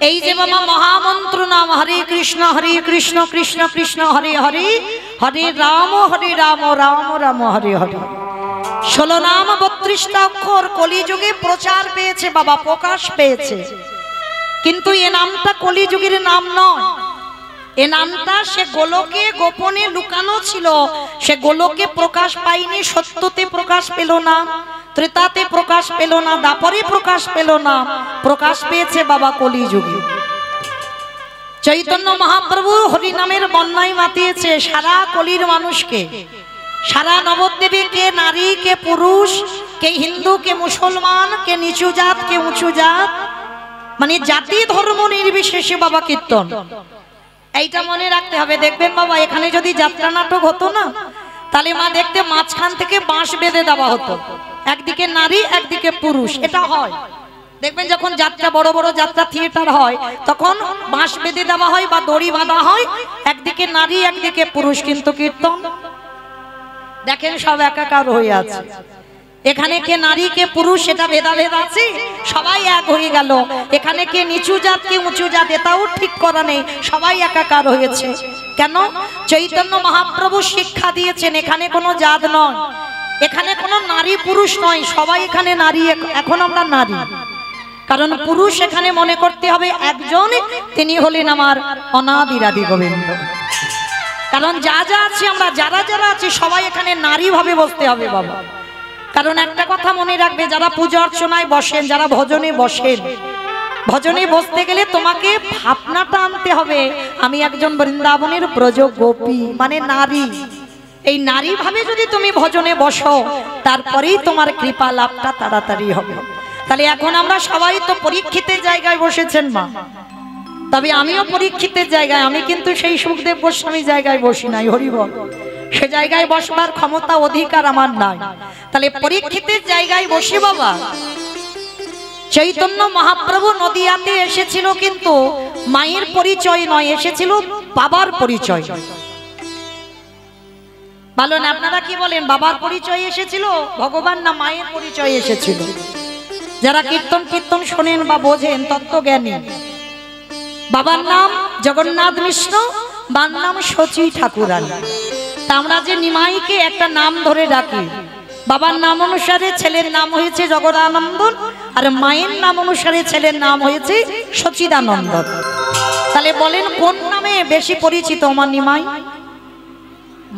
এই যে বাবা মহামন্ত্র নাম হরে কৃষ্ণ কৃষ্ণ কৃষ্ণ হরে হরে, হরে রাম রাম রাম হরে হরে। 16 নাম 32টা অক্ষর কলিযুগে প্রচার পেয়েছে বাবা, প্রকাশ পেয়েছে। কিন্তু এ নামটা কলিযুগের নাম নয়, এ নামটা সে গোলকে গোপনে লুকানো ছিল, সে গোলকে প্রকাশ পায়নি, সত্যতে প্রকাশ পেল না, ত্রেতাতে প্রকাশ পেল না, দাপরে প্রকাশ পেল না, প্রকাশ পেয়েছে বাবা কলিযুগে। চৈতন্য মহাপ্রভু হরি নামের বন্যায় মাতিয়েছে সারা কলির মানুষকে, সারা নবদ্বীপে, কে নারী কে পুরুষ, কে হিন্দু কে মুসলমান, কে নিচু জাত কে উঁচু জাত, মানে জাতি ধর্ম নির্বিশেষে বাবা কীর্তন। এইটা মনে রাখতে হবে। দেখবেন বাবা এখানে যদি যাত্রা নাটক হতো না, তাহলে মা দেখতে মাঝখান থেকে বাঁশ বেঁধে দেওয়া হতো, একদিকে নারী একদিকে পুরুষ। এটা হয় দেখবেন যখন যাত্রা, বড় বড় যাত্রা থিয়েটার হয়, তখন বাঁশ বেঁধে দেওয়া হয় বা দড়ি বাঁধা হয়, একদিকে নারী একদিকে পুরুষ। কিন্তু কীর্তন দেখেন সব একাকার হয়ে আছে। এখানে কে নারী কে পুরুষ সেটা ভেদাভেদ আছে, সবাই এক হয়ে গেল। এখানে কে নিচু জাত কে উঁচু জাত এটাও ঠিক করা নেই, সবাই একাকার হয়েছে। কেন? চৈতন্য মহাপ্রভু শিক্ষা দিয়েছেন এখানে কোনো জাত নয়, এখানে কোনো নারী পুরুষ নয়, সবাই এখানে নারী। এখন আমরা নারী, কারণ পুরুষ এখানে মনে করতে হবে একজন, তিনি হলেন আমার অনাদিরাদি গোবিন্দ। কারণ যা যা আছে আমরা, যারা যারা আছি সবাই এখানে নারী ভাবে বসতে হবে বাবা। কারণ একটা কথা মনে রাখবে, যারা পূজা অর্চনায় বসেন, যারা ভজনে বসেন, ভজনে বসতে গেলে তোমাকে ভাবনাটা আনতে হবে আমি একজন বৃন্দাবনের ব্রজ গোপী, মানে নারী। এই নারী ভাবে যদি তুমি ভজনে বসো, তারপরেই তোমার কৃপা লাভটা তাড়াতাড়ি হবে। তাহলে এখন আমরা সবাই তো পরীক্ষিতের জায়গায় বসেছেন মা, তবে আমিও পরীক্ষিতের জায়গায়, আমি কিন্তু সেই সুখদেব গোস্বামী জায়গায় বসি নাই, হরিবল। সে জায়গায় বসবার ক্ষমতা অধিকার আমার নাই। তাহলে পরীক্ষিতের জায়গায় বসে বাবা চৈতন্য মহাপ্রভু নদিয়াতে এসেছিল, কিন্তু মায়ের পরিচয় নয়, এসেছিল বাবার পরিচয়। ভালো না? আপনারা কি বলেন, বাবার পরিচয় এসেছিল ভগবান না মায়ের পরিচয় এসেছিল? যারা কীর্তন কীর্তন শোনেন বা বোঝেন, তত্ত্বজ্ঞানী, বাবার নাম জগন্নাথ মিশ্র, মার নাম শচী ঠাকুরানী। তা আমরা যে নিমাইকে একটা নাম ধরে ডাকি, বাবার নাম অনুসারে ছেলের নাম হয়েছে জগদানন্দন, আর মায়ের নাম অনুসারে ছেলের নাম হয়েছে সচিদানন্দন। তাহলে বলেন কোন নামে বেশি পরিচিত আমার নিমাই?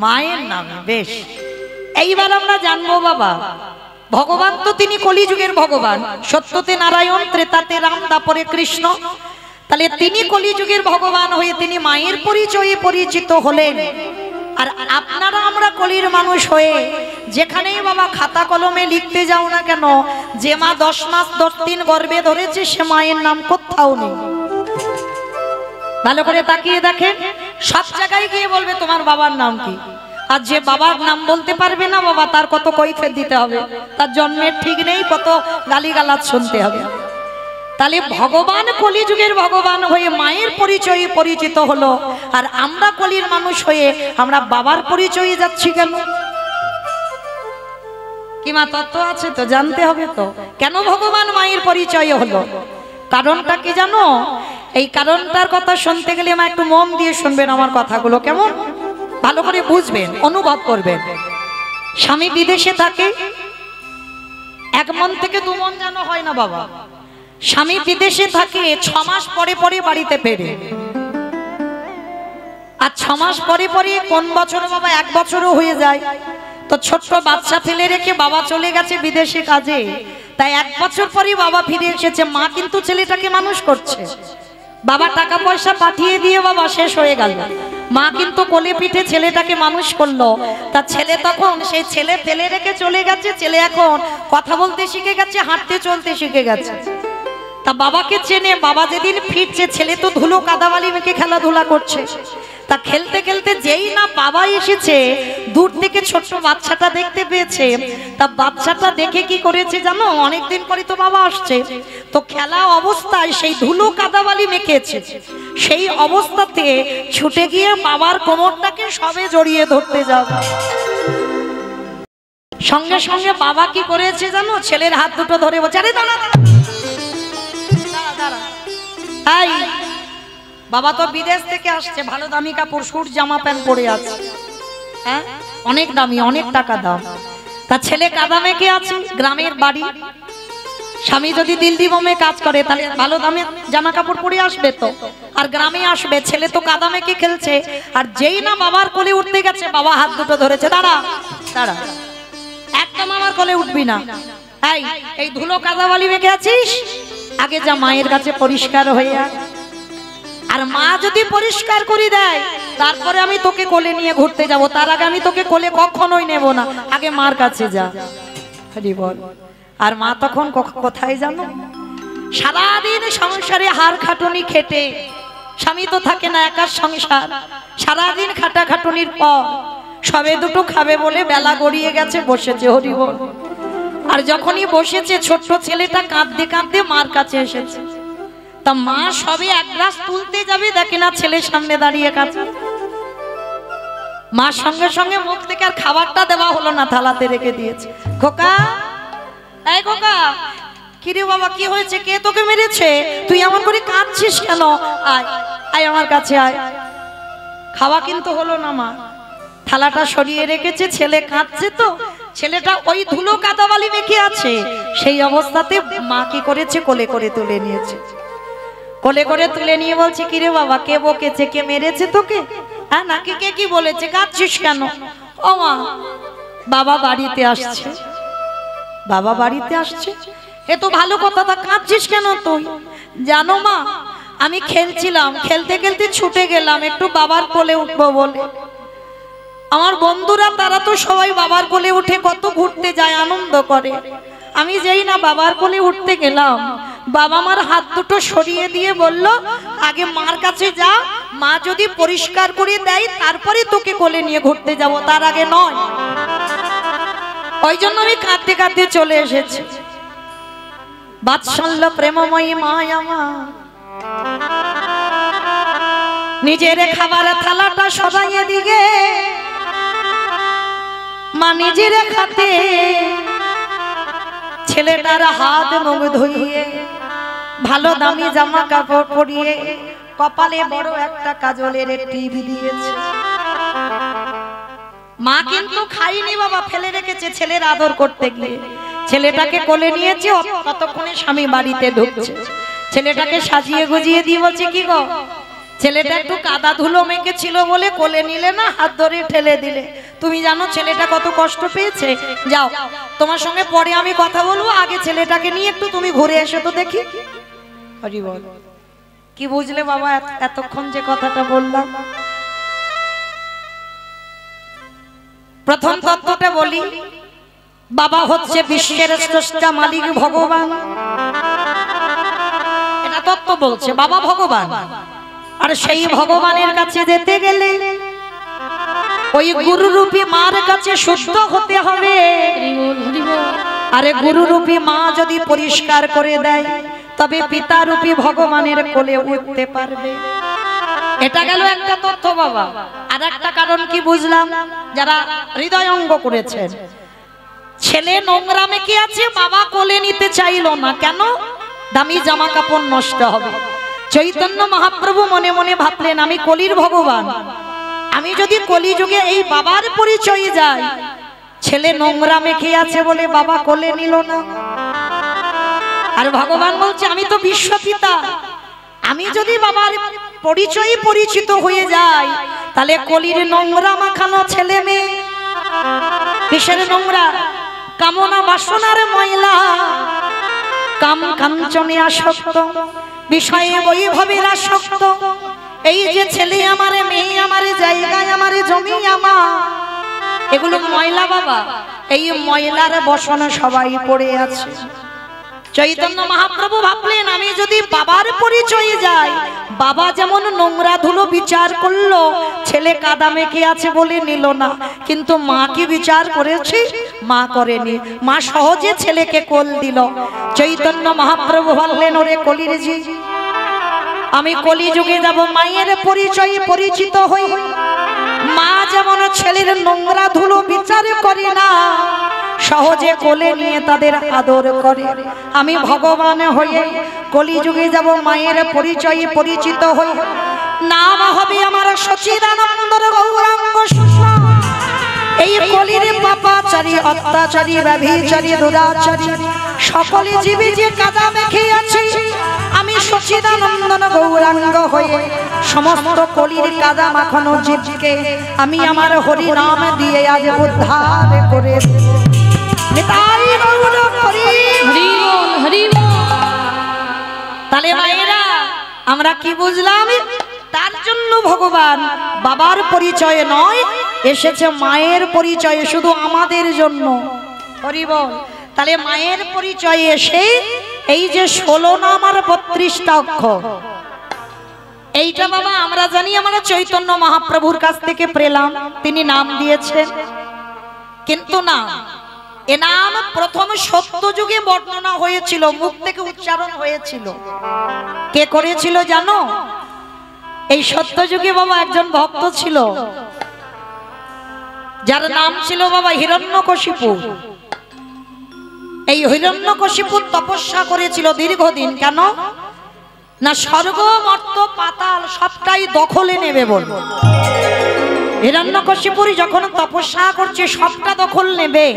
মায়ের নামে বেশ। এইবার আমরা জানবো বাবা, ভগবান তো তিনি কলিযুগের ভগবান, সত্যতে নারায়ণ, ত্রেতাতে রাম, তারপরে কৃষ্ণ। তাহলে তিনি কলিযুগের ভগবান হয়ে তিনি মায়ের পরিচয়ে পরিচিত হলেন। আর আপনারা আমরা কলির মানুষ হয়ে যেখানেই বাবা খাতা কলমে লিখতে যাও না কেন, যে মা 10 মাস 10 দিন গর্ভে ধরেছে সে মায়ের নাম কোথাও নেই। ভালো করে তাকিয়ে দেখেন, সব জায়গায় গিয়ে বলবে তোমার বাবার নাম কি। আর যে বাবার নাম বলতে পারবে না বাবা, তার কত কৈফিয়ত দিতে হবে, তার জন্মের ঠিক নেই, কত গালিগালাজ শুনতে হবে। তাহলে ভগবান কলিযুগের ভগবান হয়ে মায়ের পরিচয়ে পরিচিত হলো, আর আমরা কলির মানুষ হয়ে আমরা বাবার পরিচয়ে যাচ্ছি কেন? কি মা তত্ত্ব আছে তো, জানতে হবে তো কেন ভগবান মায়ের পরিচয় হলো। কারণটা কি জানো? এই কারণটার কথা শুনতে গেলে মা একটু মন দিয়ে শুনবেন আমার কথাগুলো, কেমন ভালো করে বুঝবেন, অনুভব করবেন। স্বামী বিদেশে থাকে, 1 মন থেকে 2 মন যেন হয় না বাবা। স্বামী বিদেশে থাকে, 6 মাস পরে পরে বাড়িতে ফেরে। আর 6 মাস পরে পরে কোন বছর বাবা 1 বছরও হয়ে যায়। তো ছোট্ট বাচ্চা ফেলে রেখে বাবা চলে গেছে বিদেশে কাজে, তাই 1 বছর পরে বাবা ফিরে এসেছে। মা কিন্তু ছেলেটাকে মানুষ করছে, বাবা টাকা পয়সা পাঠিয়ে দিয়ে বাবা শেষ হয়ে গেল, মা কিন্তু কোলে পিঠে ছেলেটাকে মানুষ করলো। তার ছেলে তখন সেই ছেলে ফেলে রেখে চলে গেছে, ছেলে এখন কথা বলতে শিখে গেছে, হাঁটতে চলতে শিখে গেছে। তা বাবাকে চেনে, বাবা যেদিন ফিরছে ছেলে তো ধুলো কাদাবালি মেখে খেলাধুলা করছে। তা খেলতে খেলতে যেই না বাবা এসেছে, দূর থেকে ছোট্ট বাচ্চাটা দেখতে পেয়েছে। তা বাচ্চাটা দেখে কি করেছে জানো? অনেকদিন পরে তো বাবা আসছে, তো খেলা অবস্থায় সেই ধুলো কাদাবালি মেখেছে, সেই অবস্থাতে ছুটে গিয়ে বাবার কোমরটাকে সবে জড়িয়ে ধরতে যাবে। সঙ্গে সঙ্গে বাবা কি করেছে জানো? ছেলের হাত দুটো ধরে বলছে, আরে দাঁড়া দাঁড়া দাঁড়া দাঁড়া, এই বাবা তো বিদেশ থেকে আসছে, ভালো দামি কাপড় স্যুট জামা প্যান্ট পরে আছে, হ্যাঁ অনেক দামি, অনেক টাকা দাম। তার ছেলে কাদামে কে আছে, গ্রামের বাড়ি। স্বামী যদি দিল্লি বোমে কাজ করে তাহলে ভালো দামে জামা কাপড় পরে আসবে তো, আর গ্রামে আসবে। ছেলে তো কাদামে কে খেলছে, আর যেই না বাবার কোলে উঠতে গেছে বাবা হাত দুটো ধরেছে, দাঁড়া দাঁড়া, একদম আমার কোলে উঠবি না। এই ধুলো কাদাওয়ালি মেখে আছিস, আগে যা মায়ের কাছে পরিষ্কার হয়ে আয়। আর মা যদি পরিষ্কার করে দেয় তারপরে আমি তোকে কোলে নিয়ে ঘুরতে যাব, তার আগে আমি তোকে কোলে কখনোই নেব না, আগে মার কাছে যা। হরি বল। আর মা তখন কোথায় জানো, সারাদিন সংসারে হাড় খাটুনি খেটে, স্বামী তো থাকে না, একার সংসার, সারাদিন খাটা খাটুনির পর সবে দুটো খাবে বলে বেলা গড়িয়ে গেছে, বসেছে। হরি বল। আর যখনই বসেছে ছোট্ট ছেলেটা কাঁদতে কাঁদতে মার কাছে এসেছে। তা মা সবে এক গ্লাস তুলতে যাবে, দেখে না ছেলের সামনে দাঁড়িয়ে কাছে। মা সঙ্গে সঙ্গে মুখ থেকে আর খাবারটা দেওয়া হলো না, থালাতে রেখে দিয়েছে। খোকা, এই খোকা, কিরে বাবা কি হয়েছে, কে তোকে মেরেছে, তুই এমন করে কাঁদছিস কেন, আয় আয় আমার কাছে আয়। খাওয়া কিন্তু হলো না, মা থালাটা সরিয়ে রেখেছে, ছেলে কাঁদছে তো, ছেলেটা ওই ধুলো কাদাবালি মেখে আছে, সেই অবস্থাতে মা কি করেছে, কোলে করে তুলে নিয়েছে। কোলে করে তুলে নিয়ে বলছে, কিরে বাবা কে বকেছে, কে মেরেছে তোকে, হ্যাঁ নাকি কে কি বলেছে, কাঁদছিস কেন? ও মা, বাবা বাড়িতে আসছে। বাবা বাড়িতে আসছে, এ তো ভালো কথা, তা কাঁদছিস কেন তুই? জানো মা, আমি খেলছিলাম, খেলতে খেলতে ছুটে গেলাম একটু বাবার কোলে উঠবো বলে। আমার বন্ধুরা তারা তো সবাই বাবার কোলে উঠে কত ঘুরতে যায়, আনন্দ করে। আমি যেই না বাবার কোলে উঠতে গেলাম, বাবা আমার হাত দুটো সরিয়ে দিয়ে বলল, আগে মার কাছে যা, মা যদি পরিষ্কার করে দেয় তারপরে তোকে কোলে নিয়ে ঘুরতে যাব, তার আগে নয়। ওই জন্য আমি কাঁদতে কাঁদতে চলে এসেছি। বাৎসল্য প্রেমময়ী মা আমার নিজের খাবার থালাটা সবাইয়ে দিকে, মা নিজের খাতে ছেলেটার হাত মুখ ধুইয়ে, ভালো দামি জামা কাপড় পরিয়ে, কপালে বড় একটা কাজলের টিপ দিয়েছে। মা কিন্তু খাইনি বাবা, ফেলে রেখেছে ছেলের আদর করতে গিয়ে। ছেলেটাকে কোলে নিয়েছে, ততক্ষণে স্বামী বাড়িতে ঢুকছে। ছেলেটাকে সাজিয়ে গুজিয়ে দিয়ে বলছে, কি গো, ছেলেটা একটু কাদা ধুলো মেখে ছিল বলে কোলে নিলে না, হাত ধরে ঠেলে দিলে। তুমি জানো ছেলেটা কত কষ্ট পেয়েছে? যাও, তোমার সঙ্গে পরে আমি কথা বলবো, আগে ছেলেটাকে নিয়ে একটু তুমি ঘুরে এসো তো দেখি। হরি বল। কি বুঝলে বাবা এতক্ষণ যে কথাটা বললাম? প্রথম তত্ত্বটা বলি, বাবা হচ্ছে বিশ্বের স্রষ্টা মালিক ভগবান, এটা তত্ত্ব বলছে, বাবা ভগবান। আর সেই ভগবানের কাছে যেতে গেলে ওই গুরুরূপী মার কাছে শুদ্ধ হতে হবে। আরে গুরুরূপী মা যদি পরিষ্কার করে দেয় তবে পিতারূপী ভগবানের কোলে উঠতে পারবে। এটা গেল একটা তথ্য বাবা। আর একটা কারণ কি বুঝলাম, যারা হৃদয়ঙ্গ করেছেন, ছেলে নোংরা মেখে আছে, বাবা কোলে নিতে চাইল না, কেন? দামি জামা কাপড় নষ্ট হবে। চৈতন্য মহাপ্রভু মনে মনে ভাবলেন, আমি কলির ভগবান, আমি যদি কলিযুগে এই বাবার পরিচয়ে যাই, ছেলে নোংরা মেখে আছে বলে বাবা কোলে নিল না। আর ভগবান বলছে, আমি তো বিশ্বপিতা, আমি যদি বাবার পরিচয়ে পরিচিত হয়ে যাই, তাহলে কলির নোংরা মাখানো ছেলে মেয়ে, কিসের নোংরা? কামনা বাসনার ময়লা, কাম কাঞ্চনে আসক্ত, বিষয়ে বৈভবের আসক্ত। এই যে ছেলে আমারে, মেয়ে আমারে, জায়গায় আমারে, জমি আমার, এগুলো ময়লা বাবা। এই ময়লার বসনে সবাই পড়ে আছে। চৈতন্য মহাপ্রভু ভাবলেন, আমি যদি বাবার পরিচয়ে যাই, বাবা যেমন নোংরা ধুলো বিচার করলো, ছেলে কাদা মেখে আছে বলে নিল না, কিন্তু মা কি বিচার করেছে? মা করেনি। মা সহজে ছেলেকে কোল দিল। চৈতন্য মহাপ্রভু বললেন, ওরে কলির জি, আমি কলিযুগে যাব, মায়ের পরিচয়ে পরিচিত হই, মা যেমন ছেলের নোংরা ধুলো বিচার করে না, সহজে কোলে নিয়ে তাদের আদর করে। আমি ভগবান হয়ে কলিযুগে যাব, মায়ের পরিচয়ে পরিচিত হয়ে নাম হবে আমার সচিদানন্দর গৌরাঙ্গ সুষমা। এই কলির পাপাচারী, অত্যাচারী, ব্যভিচারী, দুরাচারী সকলে জীবে যে কাদা মেখে আছে, আমি সচিদানন্দন গৌরাঙ্গ হয়ে সমস্ত কলির কাদা মাখানো জীবকে আমি আমার হরি নাম দিয়ে আজ উদ্ধার করে দেব। তাহলে মায়েরা আমরা কি বুঝলাম? তার জন্য ভগবান বাবার পরিচয় নয়, এসেছে মায়ের পরিচয়ে শুধু আমাদের জন্য। হরি বল। তাহলে মায়ের পরিচয়ে এসে এই যে 16 নাম আর 32টা অক্ষর, এইটা বাবা আমরা জানি আমরা চৈতন্য মহাপ্রভুর কাছ থেকে পেলাম, তিনি নাম দিয়েছেন। কিন্তু না, এ নাম প্রথম সত্যযুগে বর্ণনা হয়েছিল, মুখ থেকে উচ্চারণ হয়েছিল। কে করেছিল জানো? এই সত্যযুগে বাবা একজন ভক্ত ছিল, যার নাম ছিল বাবা হিরণ্যকশিপু। এই হিরণ্যকশিপু তপস্যা করেছিল দীর্ঘদিন। কেন না? স্বর্গ মর্ত পাতাল সবটাই দখলে নেবে বল। হিরণ্যকশিপুর যখন তপস্যা করছে সবটা দখল নেবে,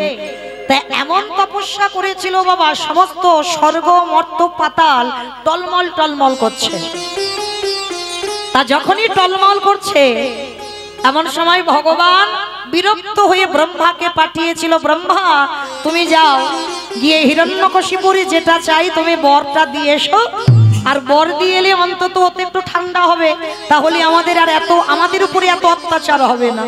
তাই এমন তপস্যা করেছিল বাবা, সমস্ত স্বর্গ মর্ত পাতাল টলমল টলমল করছে। তা যখনই টলমল করছে, এমন সময় ভগবান বিরক্ত হয়ে ব্রহ্মাকে পাঠিয়েছিল, ব্রহ্মা তুমি যাও, গিয়ে হিরণ্যকশিপুরে যেটা চাই তুমি বরটা দিয়ে এসো, আর বর দিয়ে এলে অন্তত ওতে একটু ঠান্ডা হবে, তাহলে আমাদের উপরে এত অত্যাচার হবে না।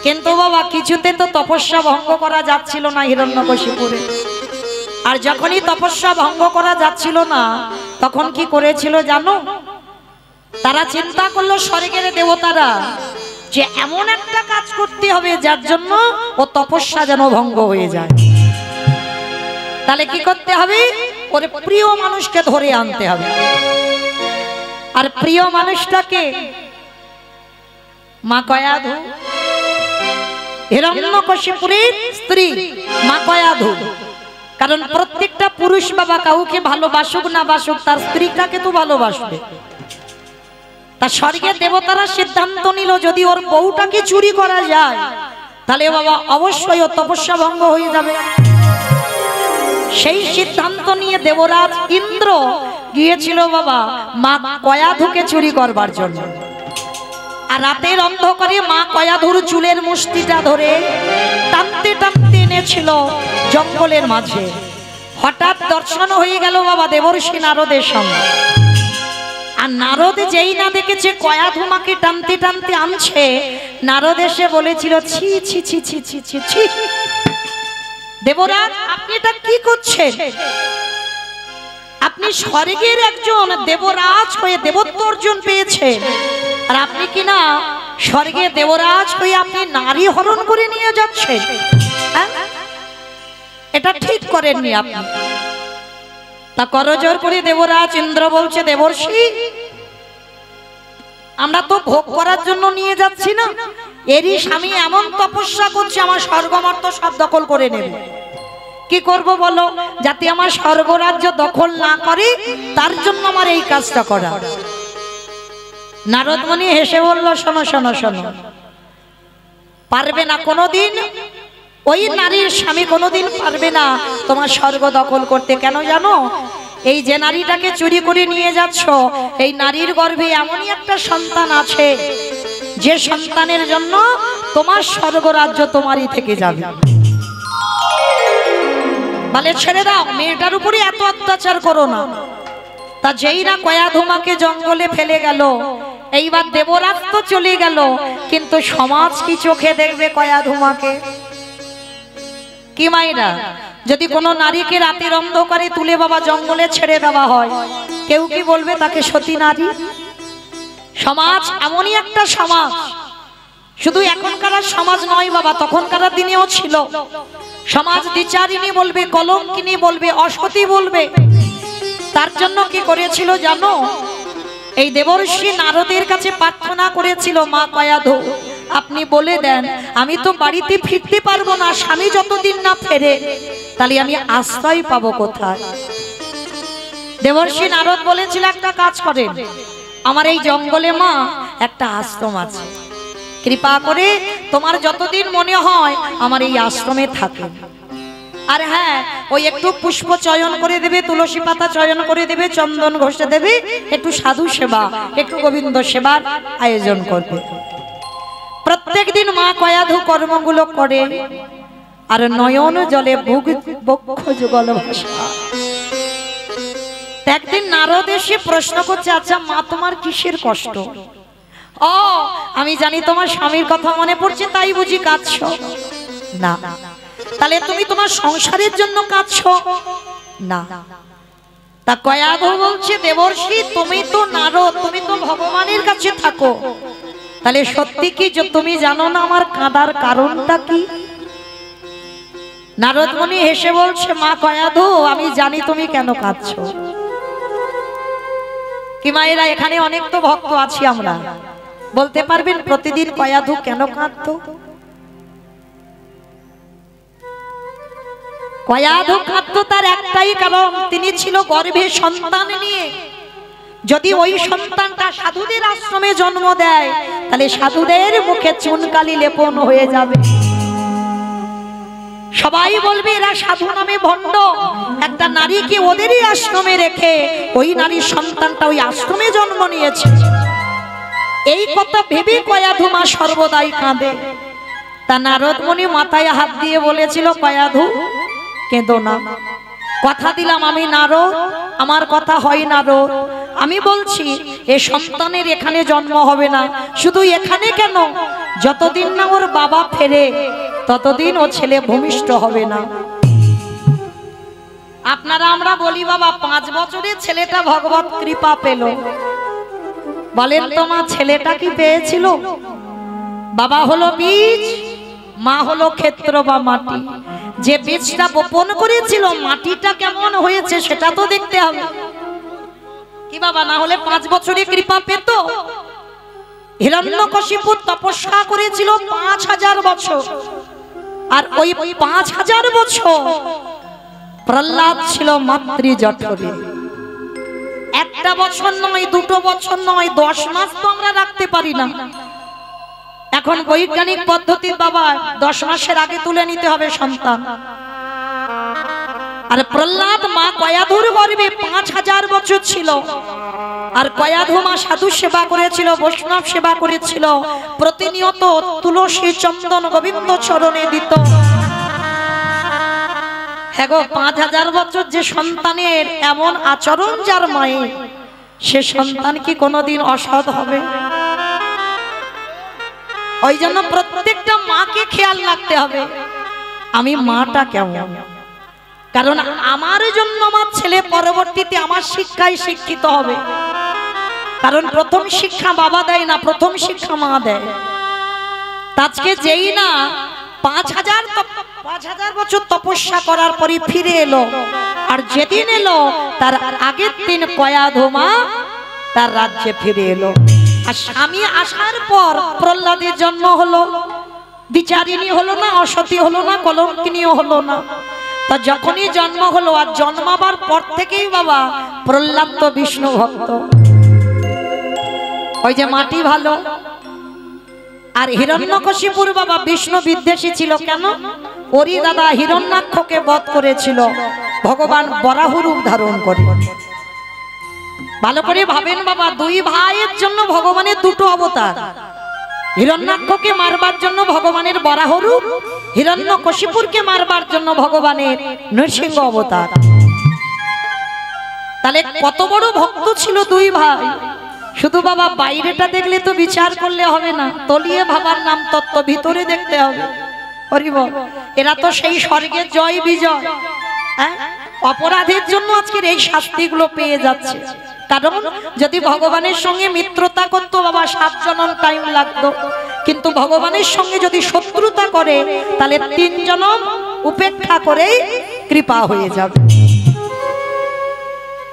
কিন্তু বাবা কিছুতে তো তপস্যা ভঙ্গ করা যাচ্ছিল না হিরণ্যকশিপুরে। আর যখনই তপস্যা ভঙ্গ করা যাচ্ছিল না, তখন কি করেছিল জানো? তারা চিন্তা করলো স্বর্গের দেবতারা যে এমন একটা কাজ করতে হবে যার জন্য ও তপস্যা যেন ভঙ্গ হয়ে যায়। তাহলে কি করতে হবে? ওর প্রিয় মানুষকে ধরে আনতে হবে। আর প্রিয় মানুষটাকে মা কয়াধু, হিরণ্যকশিপুরের স্ত্রী মা কয়াধু। কারণ প্রত্যেকটা পুরুষ বাবা কাউকে ভালোবাসুক না বাসুক, তার স্ত্রীটাকে তো ভালোবাসবে। তা স্বর্গের দেবতারা সিদ্ধান্ত নিল যদি ওর বউটাকে চুরি করা যায়, তাহলে বাবা অবশ্যই ও তপস্যা ভঙ্গ হয়ে যাবে। সেই সিদ্ধান্ত নিয়ে দেবরাজ ইন্দ্র গিয়েছিল বাবা মা কয়াধুকে চুরি করবার জন্য। আর রাতের অন্ধকারে মা কয়াধুর চুলের মুষ্টিটা ধরে টানতে টানতে এনেছিল জঙ্গলের মাঝে। হঠাৎ দর্শন হয়ে গেল বাবা দেবর্ষি নারদের সঙ্গে। আর নারদ যেই না দেখেছে কয়াধু মাকে টানতে টানতে আনছে, নারদ এসে বলেছিল ছি ছি ছি ছি ছি ছি ছি, দেবরাজ আপনি এটা কি করছেন? আপনি স্বর্গের একজন দেবরাজ হয়ে দেবত্ব অর্জন পেয়েছেন, আর আপনি কি না স্বর্গে দেবরাজ হয়ে আপনি নারী হরণ করে নিয়ে যাচ্ছেন? এটা ঠিক করেননি আপনি। তা করজোর করে দেবরাজ ইন্দ্র বলছে দেবর্ষি, আমরা তো ভোগ করার জন্য নিয়ে যাচ্ছি না, এরই স্বামী এমন তপস্যা করছে আমার স্বর্গমর্ত সব দখল করে নেবে। কি করব বলো? যাতে আমার স্বর্গরাজ্য দখল না করে তার জন্য আমার এই কাজটা করা। নারদ মুনি হেসে বলল শোনো শোনো শোনো, পারবে না কোনোদিন, ওই নারীর স্বামী কোনোদিন পারবে না তোমার স্বর্গ দখল করতে। কেন জানো? এই যে নারীটাকে চুরি করে নিয়ে যাচ্ছ, এই নারীর গর্ভে এমনই একটা সন্তান আছে যে সন্তানের জন্য তোমার স্বর্গরাজ্য তোমারই থেকে যাবে। বলে ছেড়ে দাও, মেয়েটার উপরে এত অত্যাচার করো না। তা যেই না কয়াধুমাকে জঙ্গলে ফেলে গেল, এইবার দেবরাজ তো চলে গেল, কিন্তু সমাজ কি চোখে দেখবে কয়াধুমাকে? কি মাইরা, যদি কোনো নারীকে রাতের অন্ধকারে তুলে বাবা জঙ্গলে ছেড়ে দেওয়া হয়, কেউ কি বলবে তাকে সতী নারী? সমাজ এমনই একটা সমাজ, শুধু এখনকার সমাজ নয় বাবা, তখনকার দিনেও ছিল। সমাজ দ্বিচারিণী বলবে, কলঙ্কিনী বলবে, অসতী বলবে। তার জন্য কি করেছিল জানো? এই দেবর্ষি নারদের কাছে প্রার্থনা করেছিল মা কয়াধু, আপনি বলে দেন, আমি তো বাড়িতে ফিরতে পারবো না, স্বামী যতদিন না ফেরে, তাহলে আমি আশ্রয় পাবো কোথায়? দেবর্ষি নারদ বলেছিল, একটা কাজ করেন, আমার এই জঙ্গলে মা একটা আশ্রম আছে, কৃপা করে তোমার যতদিন মনে হয় আমার এই আশ্রমে থাকে। আর হ্যাঁ, ওই একটু পুষ্প চয়ন করে দেবে, তুলসী পাতা চয়ন করে দেবে, চন্দন ঘষে দেবে, একটু সাধু সেবা, একটু গোবিন্দ সেবার আয়োজন করবে। প্রত্যেক দিন মা কয়াধু কর্মগুলো করে, আর নয়ন জলে বক্ষ যুগল ভাষা। একদিন নারদ এসে প্রশ্ন করছে, আচ্ছা মা তোমার কিসের কষ্ট? ও, আমি জানি তোমার স্বামীর কথা মনে পড়ছে, তাই বুঝি কাঁদছো? না। তাহলে তুমি তোমার সংসারের জন্য কাঁদছো? না। তা কয়াধু বলছে, দেবর্ষি তুমি তো নারদ, তুমি তো ভগবানের কাছে থাকো, তাহলে সত্যি কি যে তুমি জানো না আমার কাঁদার কারণটা কি? নারদ মুনি হেসে বলছে, মা কয়াধু, আমি জানি তুমি কেন কাঁদছো। কি মায়েরা, এখানে অনেক তো ভক্ত আছি আমরা, বলতে পারবেন প্রতিদিন কয়াধু কেন কাঁদতো? কয়াধু কাঁদতো তার একটাই কারণ, তিনি ছিল গর্ভে সন্তান নিয়ে। যদি ওই সন্তানটা সাধুদের আশ্রমে জন্ম দেয়, তাহলে সাধুদের মুখে চুনকালি লেপন হয়ে যাবে, সবাই বলবে এরা সাধু নামে ভণ্ড। একটা নারীকে ওদেরই আশ্রমে রেখে ওই নারীর সন্তানটা ওই আশ্রমে জন্ম নিয়েছে, এই কথা ভেবে কয়াধু মা সর্বদাই কাঁদে। তা নারদ মুনি মাথায় হাত দিয়ে বলেছিল, কয়াধু কেঁদো না, কথা দিলাম আমি নারদ, আমার কথা হয় নারদ, আমি বলছি এ সন্তানের এখানে জন্ম হবে না। শুধু এখানে কেন, যতদিন না ওর বাবা ফেরে ততদিন ও ছেলে ভূমিষ্ঠ হবে না। আপনারা আমরা বলি বাবা 5 বছরের ছেলেটা ভগবত কৃপা পেল, বলেন তোমার ছেলেটা কি পেয়েছিল? বাবা হলো বীজ, মা হলো ক্ষেত্র বা মাটি। যে বীজটা বপন করেছিল মাটিটা কেমন হয়েছে সেটা তো দেখতে হবে কি বাবা, না হলে 5 বছরে কৃপা পেত? হিরণ্যকশিপু তপস্যা করেছিল 5000 বছর, আর ওই 5000 বছর প্রহ্লাদ ছিল মাতৃ জঠরে। একটা বছর নয়, 2 বছর নয়, 10 মাস তো আমরা রাখতে পারি না। এখন বৈজ্ঞানিক পদ্ধতি বাবা 10 মাসের আগে তুলে নিতে হবে সন্তান। আর প্রহ্লাদ মা কয়াধুর গর্ভে 5000 বছর ছিল, আর কয়াধু মা সাধু সেবা করেছিল, বৈষ্ণব সেবা করেছিল, প্রতিনিয়ত তুলসী চন্দন গোবিন্দ চরণে দিত। হ্যাঁ গো, 5000 বছর যে সন্তানের এমন আচরণ যার মায়ের, সে সন্তান কি কোনোদিন অসৎ হবে? ওই জন্য প্রত্যেকটা মাকে খেয়াল রাখতে হবে আমি মাটা কেমন, কারণ আমার জন্য আমার ছেলে পরবর্তীতে আমার শিক্ষায় শিক্ষিত হবে। কারণ প্রথম শিক্ষা বাবা দেয় না, প্রথম শিক্ষা মা দেয়। আজকে যেই না 5000 বছর তপস্যা করার পরে ফিরে এলো, আর যেদিন এলো তার আগের দিন কয়াধু মা তার রাজ্যে ফিরে এলো। আর স্বামী আসার পর প্রহ্লাদের জন্ম হলো, বিচারিণী হলো না, অসতী হলো না, কলঙ্কিনীও হলো না। তা যখনই জন্ম হলো, আর জন্মাবার পর থেকেই বাবা প্রহ্লাদ তো বিষ্ণু ভক্ত। ওই যে মাটি ভালো। আর হিরণ্যকশিপুর বাবা বিষ্ণু বিদ্বেষী ছিল। কেন? ওরই দাদা হিরণ্যাক্ষকে বধ করেছিল ভগবান বরাহ রূপ ধারণ করে। ভালো করে ভাবেন বাবা, 2 ভাইয়ের জন্য ভগবানের 2টো অবতার। হিরণ্যাক্ষকে মারবার জন্য ভগবানের বরাহ রূপ, হিরণ্যকশিপুরকে মারবার জন্য ভগবানের নৃসিংহ অবতার। তাহলে কত বড় ভক্ত ছিল 2 ভাই। শুধু বাবা বাইরেটা দেখলে তো বিচার করলে হবে না, তলিয়ে ভাবার নাম তত্ত্ব ভিতরে দেখতে হবে। হরিবল, এরা তো সেই স্বর্গের জয় বিজয়। অপরাধের জন্য আজকের এই শাস্তিগুলো পেয়ে যাচ্ছে। কারণ যদি ভগবানের সঙ্গে মিত্রতা করতো বাবা 7 জনম টাইম লাগতো, কিন্তু ভগবানের সঙ্গে যদি শত্রুতা করে তাহলে 3 জনম উপেক্ষা করেই কৃপা হয়ে যাবে।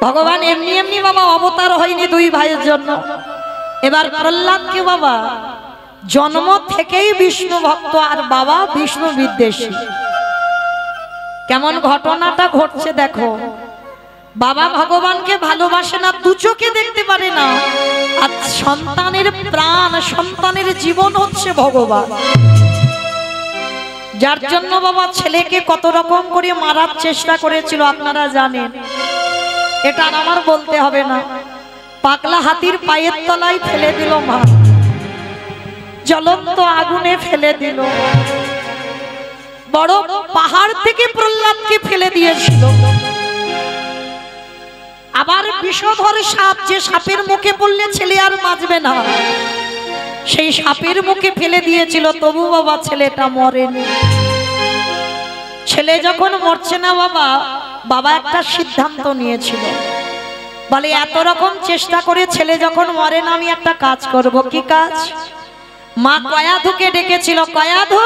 ভগবান এমনি এমনি বাবা অবতার হয়নি 2 ভাইয়ের জন্য। এবার প্রহ্লাদকে বাবা জন্ম থেকেই বিষ্ণু ভক্ত আর বাবা বিষ্ণু বিদ্বেষী। কেমন ঘটনাটা ঘটছে দেখো, বাবা ভগবানকে ভালোবাসে না, দু চোখে দেখতে পারে না, আর সন্তানের প্রাণ সন্তানের জীবন হচ্ছে ভগবান। যার জন্য বাবা ছেলেকে কত রকম করে মারার চেষ্টা করেছিল আপনারা জানেন, এটা আমার বলতে হবে না। পাগলা হাতির পায়ের তলায় ফেলে দিল মা, জ্বলন্ত আগুনে ফেলে দিল, বড় পাহাড় থেকে প্রহ্লাদকে ফেলে দিয়েছিল। আবার বিষধর সাপ, যে সাপের মুখে পড়লে ছেলে আর বাঁচবে না, সেই সাপের মুখে ফেলে দিয়েছিল, তবু বাবা ছেলেটা মরেনি। ছেলে যখন মরছে না বাবা, বাবা একটা সিদ্ধান্ত নিয়েছিল, বলে এত রকম চেষ্টা করে ছেলে যখন মরে না, আমি একটা কাজ করব। কি কাজ? মা কয়াধুকে ডেকেছিল, কয়াধু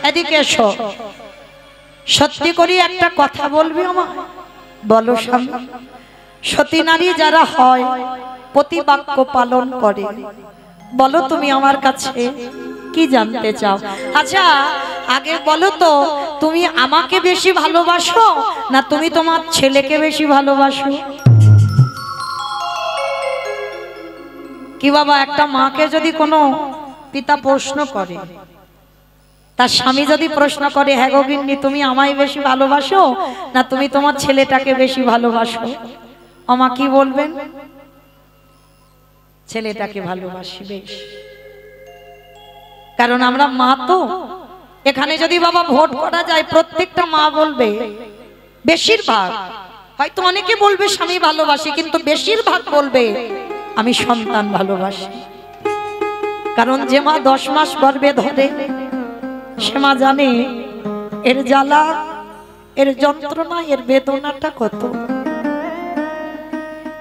এদিকে এসো, সত্যি করি একটা কথা বলবি আমার? বলো স্বামী। সতী নারী যারা হয় প্রতিবাক্য পালন করে, বলো তুমি আমার কাছে কি জানতে চাও? আচ্ছা আগে বলো তো, তুমি আমাকে বেশি ভালোবাসো না তুমি তোমার ছেলেকে বেশি ভালোবাসো? কি বাবা, একটা মাকে যদি কোনো পিতা প্রশ্ন করে, তার স্বামী যদি প্রশ্ন করে, হ্যাঁ গো গিন্নি তুমি আমায় বেশি ভালোবাসো না তুমি তোমার ছেলেটাকে বেশি ভালোবাসো, আমা কি বলবেন? ছেলেটাকে ভালোবাসি বেশ, কারণ আমরা মা তো। এখানে যদি বাবা ভোট করা যায়, প্রত্যেকটা মা বলবে, বেশিরভাগ, হয়তো অনেকে বলবে স্বামী ভালোবাসি, কিন্তু বেশিরভাগ বলবে আমি সন্তান ভালোবাসি। কারণ যে মা 10 মাস গর্ভে ধরে, সে মা জানে এর জ্বালা, এর যন্ত্রণা, এর বেদনাটা কত।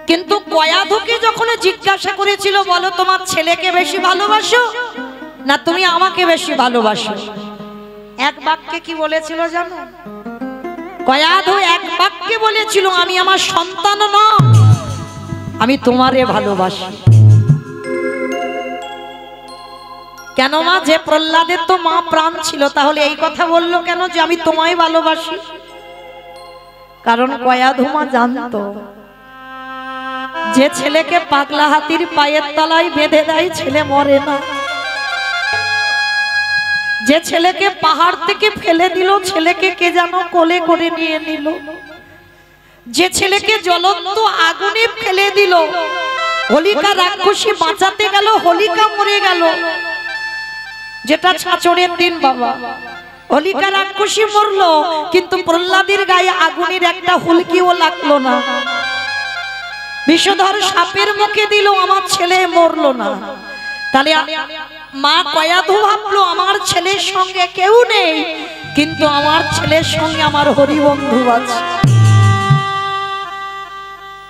কিন্তু কয়াধুকে যখন জিজ্ঞাসা করেছিল, বলো তোমার ছেলেকে বেশি ভালোবাসো না তুমি আমাকে বেশি ভালোবাসো, এক বাক্যে কি বলেছিল জানো? কয়াধু এক বাক্যে বলেছিল, আমি আমার সন্তান নয়, আমি তোমারে ভালোবাসি। কেন মা? যে প্রহ্লাদের তো মা প্রাণ ছিল, তাহলে এই কথা বললো কেন যে আমি তোমায় ভালোবাসি? কারণ কয়াধু মা জানতো, যে ছেলেকে পাগলা হাতির পায়ের তলায় বেঁধে দেয় ছেলে মরে না, যে ছেলেকে পাহাড় থেকে ফেলে দিল ছেলেকে কে যেন কোলে করে নিয়ে নিল, যে ছেলেকে জ্বলন্ত আগুনে ফেলে দিল, হোলিকা রাক্ষসী বাঁচাতে গেল, হোলিকা মরে গেল, যেটা ছাঁচড়ের দিন বাবা, হোলিকা রাক্ষসী মরলো, কিন্তু প্রহ্লাদের গায়ে আগুনের একটা হুলকিও লাগলো না। বিষধর সাপের মুখে দিল, আমার ছেলে মরলো না। তাহলে মা কয়াধু ভাবলো, আমার ছেলের সঙ্গে কেউ নেই, কিন্তু আমার ছেলের সঙ্গে আমার হরিবন্ধু আছে।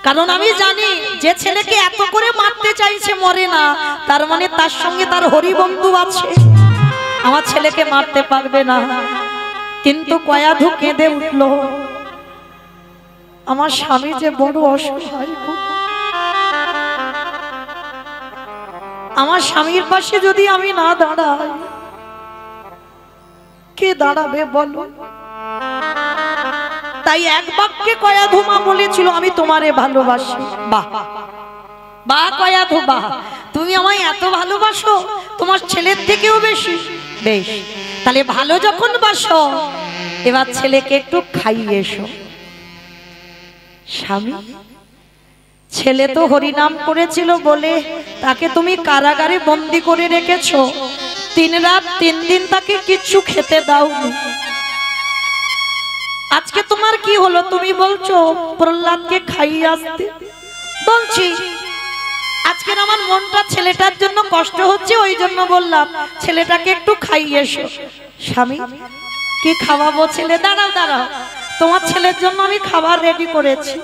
কারণ আমি জানি যে ছেলেকে এত করে মারতে চাইছে মরে না, তার মানে তার সঙ্গে তার হরিবন্ধু আছে, আমার ছেলেকে মারতে পারবে না। কিন্তু কয়াধু কেঁদে উঠলো, আমার স্বামী যে বড় অসহায়, আমার স্বামীর পাশে যদি আমি না দাঁড়াই, কে দাঁড়াবে বলো? তাই এক বাক্যে কয়াধু মা বলেছিল, আমি তোমারে ভালোবাসি। বাহ বাহ কয়াধু বাহ, তুমি আমায় এত ভালোবাসো, তোমার ছেলের থেকেও বেশি। বেশ, তাহলে ভালো যখন বাসো, এবার ছেলেকে একটু খাইয়ে এসো। স্বামী, ছেলে তো হরিনাম করেছিল বলে তাকে তুমি কারাগারে বন্দি করে রেখেছো, 3 রাত 3 দিন তাকে কিচ্ছু খেতে দাওনি। আজকে তোমার কি হলো? তুমি বলছো প্রহ্লাদকে খাইয়ে আসতে। বলছি আজকের আমার মনটা ছেলেটার জন্য কষ্ট হচ্ছে, ওই জন্য বললাম ছেলেটাকে একটু খাইয়ে এসো। স্বামী, কি খাওয়াবো? ছেলে, দাঁড়াও দাঁড়াও, তোমার ছেলের জন্য আমি খাবার রেডি করেছি।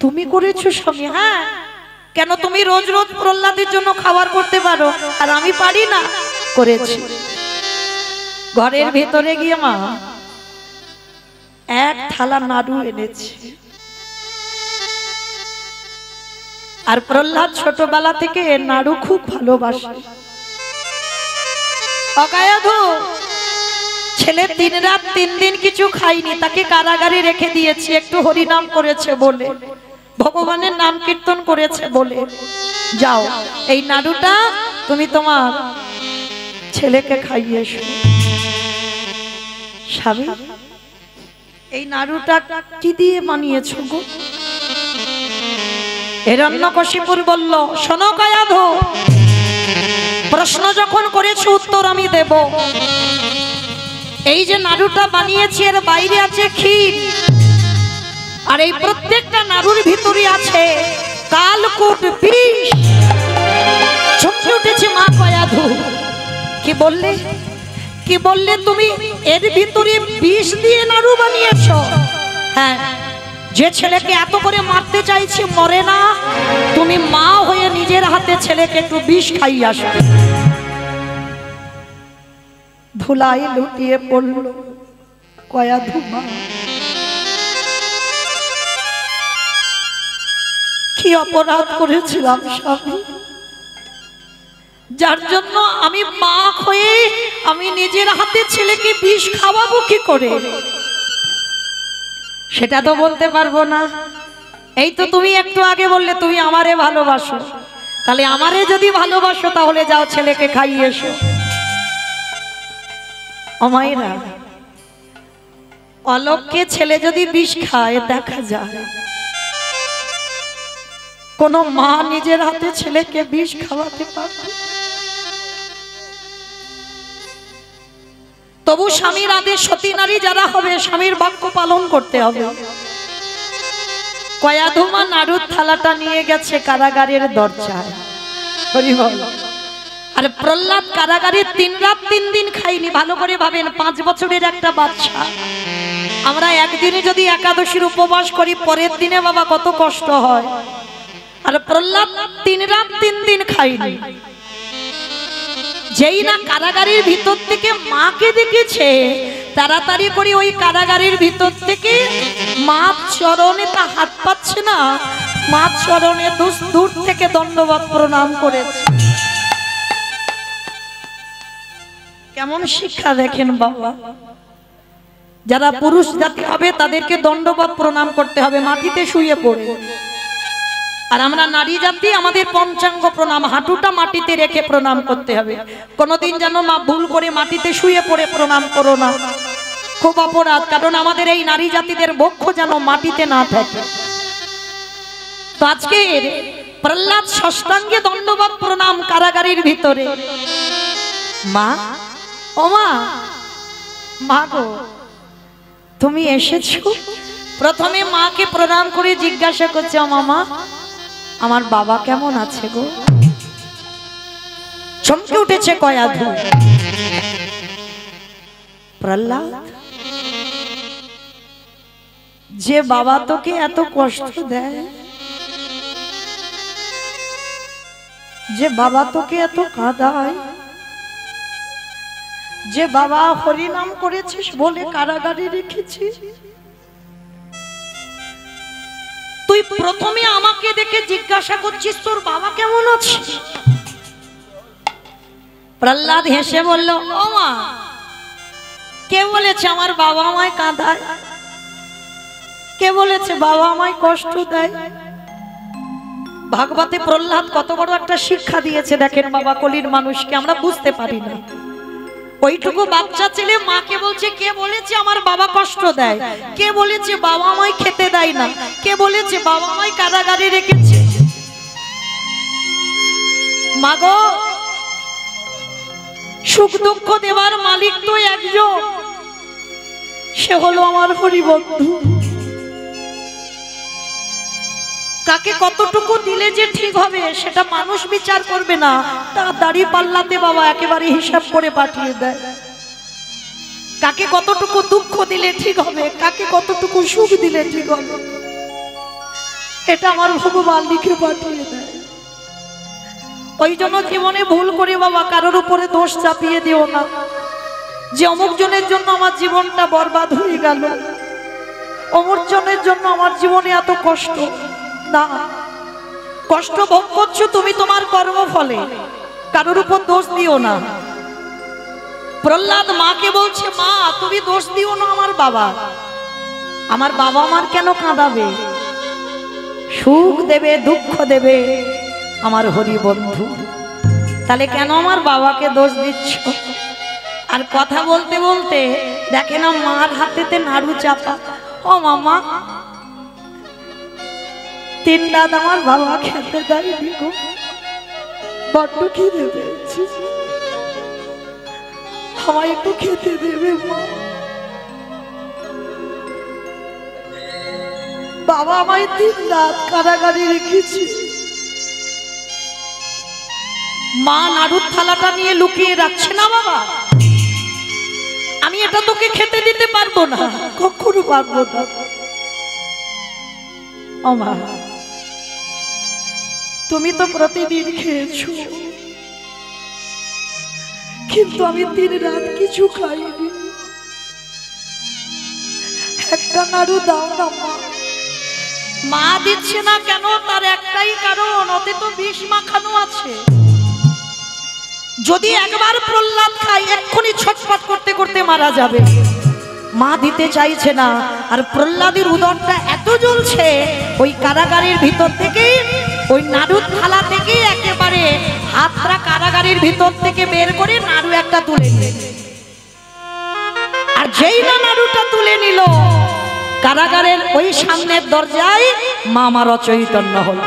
তুমি করেছো স্বামী? হ্যাঁ। কেন, তুমি রোজ রোজ প্রহ্লাদের জন্য খাবার করতে পারো আর আমি পারি না? করেছি। ঘরের ভেতরে গিয়ে মা এক থালা নাড়ু এনেছে, আর প্রহ্লাদ ছোটবেলা থেকে নাড়ু খুব ভালোবাসে। অগায়াধু ছেলে 3 রাত 3 দিন কিছু খায়নি, তাকে কারাগারে রেখে দিয়েছি একটু হরিনাম করেছে বলে, ভগবানের নাম কীর্তন করেছে বলে। যাও এই নাড়ুটা তুমি তোমার ছেলেকে খাইয়ে এসো। স্বামী এই নাড়ুটা কি দিয়ে বানিয়েছো গো? হিরণ্যকশিপুর বলল, শোনো গায়াধু, প্রশ্ন যখন করেছো উত্তর আমি দেব। এই যে নাড়ুটা বানিয়েছি এর বাইরে আছে ক্ষীর, আর এই প্রত্যেকটা নাড়ুর ভিতরে আছে কালকূট বিষ। চমকে উঠেছে মা গায়াধু। কি বললে? কি বললে তুমি? এর ভিতরে বিষ দিয়ে নাড়ু বানিয়েছো? হ্যাঁ, যে ছেলেকে এত করে মারতে চাইছি মরে না, তুমি মা হয়ে নিজের হাতে ছেলেকে একটু বিষ খাইয়ে আসো। ধুলাই লুটিয়ে পড়ল গায়াধু মা। কি অপরাধ করেছিলাম স্বামী, যার জন্য আমি মা হয়ে আমি নিজের হাতে ছেলেকে বিষ খাওয়াবো কি করে? সেটা তো বলতে পারবো না। এই তো তুমি একটু আগে বললে তুমি আমারে ভালোবাসো, তাহলে আমারে যদি ভালোবাসো তাহলে যাও ছেলেকে খাইয়ে এসো। অমায়েরা, অলক্ষ্যে ছেলে যদি বিষ খায় দেখা যায় কোন মা নিজের হাতে ছেলেকে বিষ খাওয়াতে পারবে? তবু স্বামীর আদেশ, সতী নারী যারা হবে স্বামীর বাক্য পালন করতে হবে। গায়াধু মা নাড়ুর থালাটা নিয়ে গেছে কারাগারের দরজায়। হরি বল। আর প্রহ্লাদ কারাগারে 3 রাত 3 দিন খাইনি। ভালো করে ভাবেন, 5 বছরের একটা বাচ্চা। আমরা একদিনে যদি একাদশীর উপবাস করি, পরের দিনে বাবা কত কষ্ট হয়। আর প্রহ্লাদ 3 রাত 3 দিন খাইনি। যেই না কারাগারের ভিতর থেকে মাকে দেখেছে, তাড়াতাড়ি করে ওই কারাগারের ভিতর থেকে মা চরণে তা হাত পাচ্ছে না, মা চরণে দূর থেকে দণ্ডবত প্রণাম করেছে। কেমন শিক্ষা দেখেন বাবা। যারা পুরুষ জাতি হবে তাদেরকে দণ্ডবত প্রণাম করতে হবে, মাটিতে শুয়ে পড়ে। আর আমরা নারী জাতি, আমাদের পঞ্চাঙ্গ প্রণাম, হাঁটুটা মাটিতে রেখে প্রণাম করতে হবে। কোনোদিন যেন মা ভুল করে মাটিতে শুয়ে পড়ে প্রণাম করো না, খুব অপরাধ। কারণ আমাদের এই নারী জাতিদের বক্ষ যেন মাটিতে না থাকে। তো আজকে প্রহ্লাদ ষষ্ঠাঙ্গে দণ্ডবত প্রণাম কারাগারের ভিতরে। মা, ও মা, মা গো তুমি এসেছো? প্রথমে মাকে প্রণাম করে জিজ্ঞাসা করছে, মামা আমার বাবা কেমন আছে গো? চমকে উঠেছে গায়াধু। প্রহ্লাদ, যে বাবা তোকে এত কষ্ট দেয়, যে বাবা তোকে এত কাঁদায়, যে বাবা হরিনাম করেছিস বলে কারাগারে রেখেছিস, তুই প্রথমে আমাকে দেখে জিজ্ঞাসা করছিস তোর বাবা কেমন আছে? প্রহ্লাদ হেসে বলল, ও মা, কে বলেছে আমার বাবা আমায় কাঁদায়? কে বলেছে বাবা আমায় কষ্ট দেয়? ভাগবতে প্রহ্লাদ কত বড় একটা শিক্ষা দিয়েছে দেখেন বাবা। কলির মানুষকে আমরা বুঝতে পারি না। ওইটুকু বাচ্চা ছেলে মাকে বলছে, কে বলেছে আমার বাবা কষ্ট দেয়? কে বলেছে বাবা আমায় খেতে দেয় না? কে বলেছে বাবা আমায় কারাগারে রেখেছে? মাগো, সুখ দুঃখ দেওয়ার মালিক তো একজন, সে হলো আমার হরিবন্ধু। কাকে কতটুকু দিলে যে ঠিক হবে সেটা মানুষ বিচার করবে না, তার দাড়ি পাল্লাতে বাবা একেবারে হিসাব করে পাঠিয়ে দেয়। কাকে কতটুকু দুঃখ দিলে ঠিক হবে, কাকে কতটুকু সুখ দিলে ঠিক হবে, এটা আমার ভগবান লিখে পাঠিয়ে দেয়। ওই জন্য জীবনে ভুল করে বাবা কারোর উপরে দোষ চাপিয়ে দিও না যে অমুক জনের জন্য আমার জীবনটা বরবাদ হয়ে গেল, অমুক জনের জন্য আমার জীবনে এত কষ্ট। না, কষ্ট ভোগ করছো তুমি তোমার কর্মফলে, কারোর উপর দোষ দিও না। প্রহ্লাদ মাকে বলছে, মা তুমি দোষ দিও না আমার বাবা, আমার বাবা আমার কেন কাঁদাবে, সুখ দেবে দুঃখ দেবে আমার হরি বন্ধু, তাহলে কেন আমার বাবাকে দোষ দিচ্ছ? আর কথা বলতে বলতে দেখে না মার হাতেতে নাড়ু চাপা। ও মামা, 3 রাত আমার বাবা খেতে দেয়নি গো, বড্ড খিদে পেয়েছে, আমায় একটু খেতে দেবে মা। বাবা আমায় 3 রাত কারাগারে রেখেছে। মা নাড়ুর থালাটা নিয়ে লুকিয়ে রাখছে, না বাবা আমি এটা তোকে খেতে দিতে পারবো না, কখনো পারবো না। ও মা, তুমি তো প্রতিদিন খেয়েছো, কিন্তু আমি 3 রাত কিছু খাইনি, একটা নাড়ু দাও না মা। মা দিচ্ছে না কেন? তার একটাই কারণ, ওতে তো বিষ মাখানো আছে। যদি একবার প্রহ্লাদ খায় এক্ষুনি ছটফট করতে করতে মারা যাবে। মা দিতে চাইছে না, আর প্রহ্লাদের উদরটা এত জ্বলছে, ওই কারাগারের ভিতর থেকে, ওই নাড়ুর থালা থেকে একেবারে হাতটা কারাগারের ভিতর থেকে বের করে নাড়ু একটা তুলে নিল। আর যেই না নাড়ুটা তুলে নিল, কারাগারের ওই সামনের দরজায় মা আমার অচৈতন্য হল।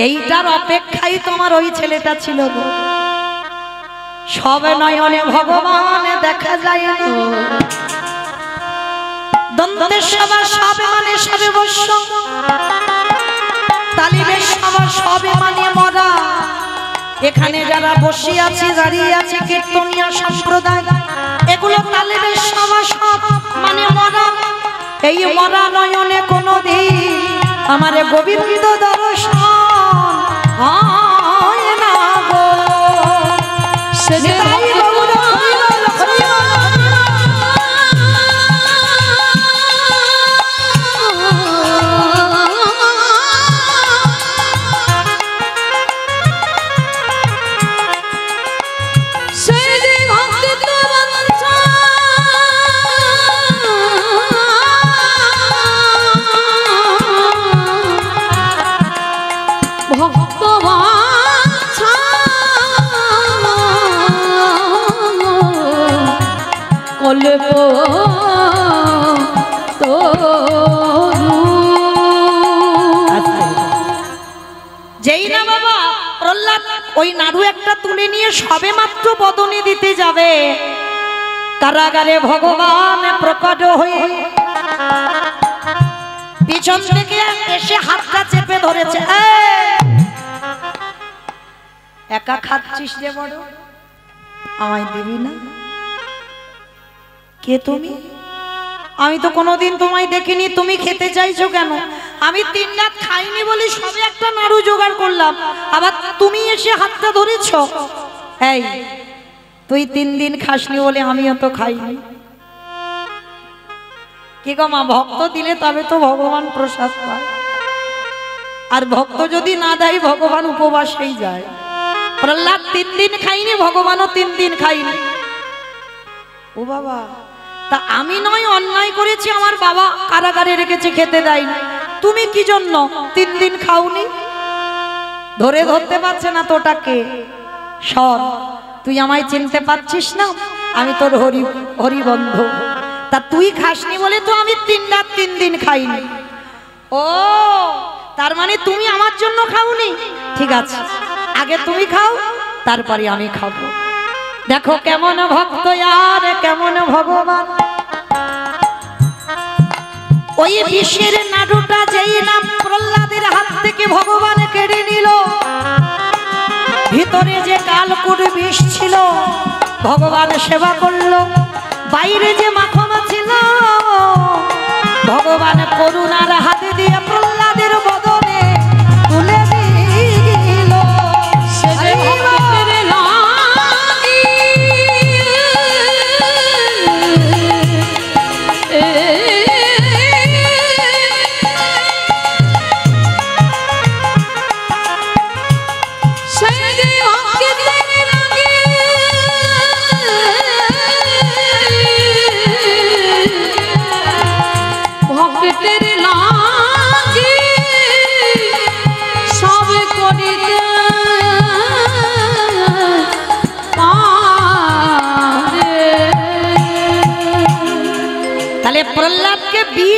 এইটার অপেক্ষায় তোমার ওই ছেলেটা ছিল গো। সবে নয়নে ভগবান দেখা যায় না, দ্বন্দ্বের সভা সবে মানে সবে বর্ষ, তালিবের সভা সবে মানে মরা। এখানে যারা বসে আছে, দাঁড়িয়ে আছে, কীর্তনিয়া সম্প্রদায়, এগুলো তালিবের সভা সব মানে মরা। এই মরা নয়নে কোনদিন আমারে গোবিন্দ দর্শন হয় না গো। যেই না বাবা প্রহ্লাদ ওই নাড়ু একটা তুলে নিয়ে সবে মাত্র বদনে দিতে যাবে, কারাগারে ভগবান প্রকট হয়ে পিছন থেকে এসে হাতটা চেপে ধরেছে। একা খাচ্ছিস যে বড়, আমায় দিবি না? কে তুমি? আমি তো কোনোদিন তোমায় দেখিনি, তুমি খেতে চাইছো কেন? আমি 3 রাত খাইনি বলে সবে একটা নাড়ু জোগাড় করলাম, আবার তুমি এসে হাতটা ধরেছ। এই তুই 3 দিন খাসনি বলে আমিও তো খাইনি। কি গো মা, ভক্ত দিলে তবে তো ভগবান প্রসাদ পায়, আর ভক্ত যদি না দেয় ভগবান উপবাসেই যায়। প্রহ্লাদ 3 দিন খাইনি, ভগবানও 3 দিন খাইনি। ও বাবা, তা আমি নয় অন্যায় করেছি, আমার বাবা কারাগারে রেখেছে, খেতে দেয়নি, তুমি কি জন্য 3 দিন খাওনি? ধরতে পারছে না তোটাকে। সর, তুই আমায় চিনতে পারছিস না, আমি তোর হরি বন্ধু। তা তুই খাসনি বলে তো আমি 3 রাত 3 দিন খাইনি। ও, তার মানে তুমি আমার জন্য খাওনি? ঠিক আছে, আগে তুমি খাও, তারপরে আমি খাবো। দেখো কেমন ভক্ত আর কেমন ভগবান। ওই বিষের নাড়ুটা যেই না প্রহ্লাদের হাত থেকে ভগবান কেড়ে নিল, ভিতরে যে কালকুট বিষ ছিল ভগবান সেবা করলো, বাইরে যে মাখনা ছিল ভগবান করুণার হাতে দিয়ে প্রহ্লাদের বদনে তুলে দিল।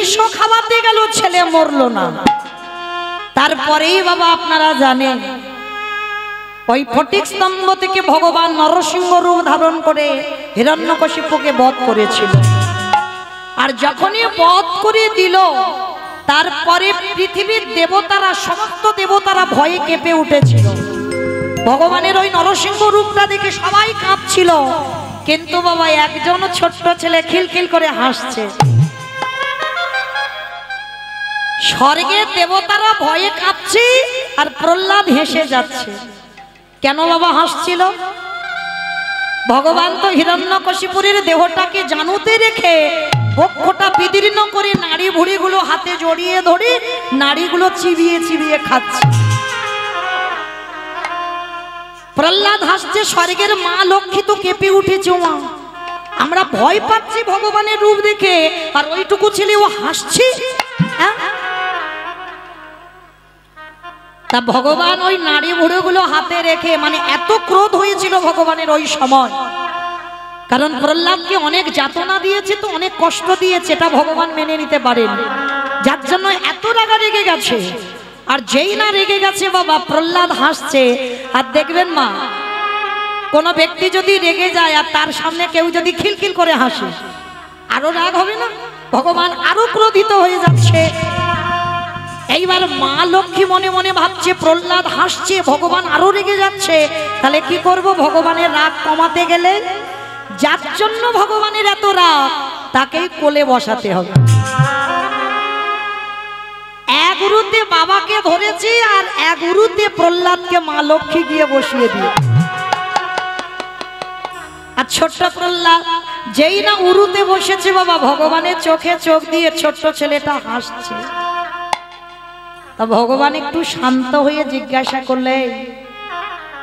বিষও খাওয়াতে গেল, ছেলে মরলো না। তারপরেই বাবা আপনারা জানেন ওই ফটিক স্তম্ভ থেকে ভগবান নরসিংহ রূপ ধারণ করে হিরণ্যকশিপুকে বধ করেছিল। আর যখনই বধ করে দিল, তারপরে পৃথিবীর দেবতারা, সমস্ত দেবতারা ভয়ে কেঁপে উঠেছিল। ভগবানের ওই নরসিংহ রূপটা দেখে সবাই কাঁপছিল, কিন্তু বাবা একজন ছোট্ট ছেলে খিলখিল করে হাসছে। স্বর্গের দেবতারা ভয়ে কাঁপছে আর প্রহ্লাদ হেসে যাচ্ছে। কেন বাবা হাসছিল? ভগবান তো হিরণ্যকশিপুরের দেহটাকে জানুতে রেখে বক্ষটা বিদীর্ণ করে নাড়ি ভুড়িগুলো হাতে জড়িয়ে ধরে নাড়িগুলো চিবিয়ে চিবিয়ে খাচ্ছে। প্রহ্লাদ হাসছে, স্বর্গের মা লক্ষ্মী তো কেঁপে উঠেছে। আমরা ভয় পাচ্ছি ভগবানের রূপ দেখে, আর ওইটুকু ছেলে ও হাসছে। তা ভগবান ওই নাড়ি ভুড়িগুলো হাতে রেখে, মানে এত ক্রোধ হয়েছিল ভগবানের ওই সময়, কারণ প্রহ্লাদকে অনেক যাতনা দিয়েছে, তো অনেক কষ্ট দিয়েছে, এটা ভগবান মেনে নিতে পারেন, যার জন্য এত রাগা রেগে গেছে। আর যেই না রেগে গেছে বাবা, প্রহ্লাদ হাসছে। আর দেখবেন মা, কোন ব্যক্তি যদি রেগে যায় আর তার সামনে কেউ যদি খিলখিল করে হাসে, আরো রাগ হবে না? ভগবান আরো ক্রোধিত হয়ে যাচ্ছে। এইবার মা লক্ষ্মী মনে মনে ভাবছে প্রহ্লাদ হাসছে, ভগবান আরো রেগে যাচ্ছে, তাহলে কি করব? ভগবানের রাগ কমাতে গেলে যার জন্য ভগবানের এত রাগ, তাকেই কোলে বসাতে হবে। এক উরুতে বাবাকে ধরেছে আর এক উরুতে প্রহ্লাদকে মা লক্ষ্মী গিয়ে বসিয়ে দিয়ে। আর ছোট্ট প্রহ্লাদ যেই না উরুতে বসেছে বাবা, ভগবানের চোখে চোখ দিয়ে ছোট্ট ছেলেটা হাসছে। তা ভগবান একটু শান্ত হয়ে জিজ্ঞাসা করলে,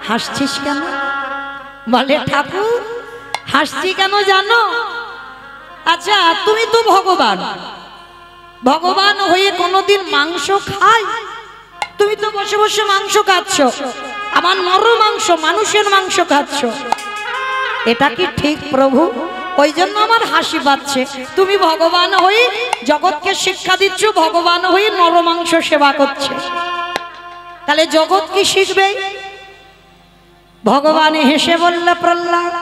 হাসছিস কেন? বলে, ঠাকুর হাসছি কেন জানো? আচ্ছা, তুমি তো ভগবান, ভগবান হয়ে কোনোদিন মাংস খাই? তুমি তো বসে বসে মাংস খাচ্ছ, আমার নর মাংস, মানুষের মাংস খাচ্ছ, এটা কি ঠিক প্রভু? ওই জন্য আমার হাসি পাচ্ছে। তুমি ভগবান হয়ে জগৎকে শিক্ষা দিচ্ছ, ভগবান হয়ে নর মাংস সেবা করছে, তাহলে জগৎ কি শিখবে? ভগবান হেসে বলল, প্রহ্লাদ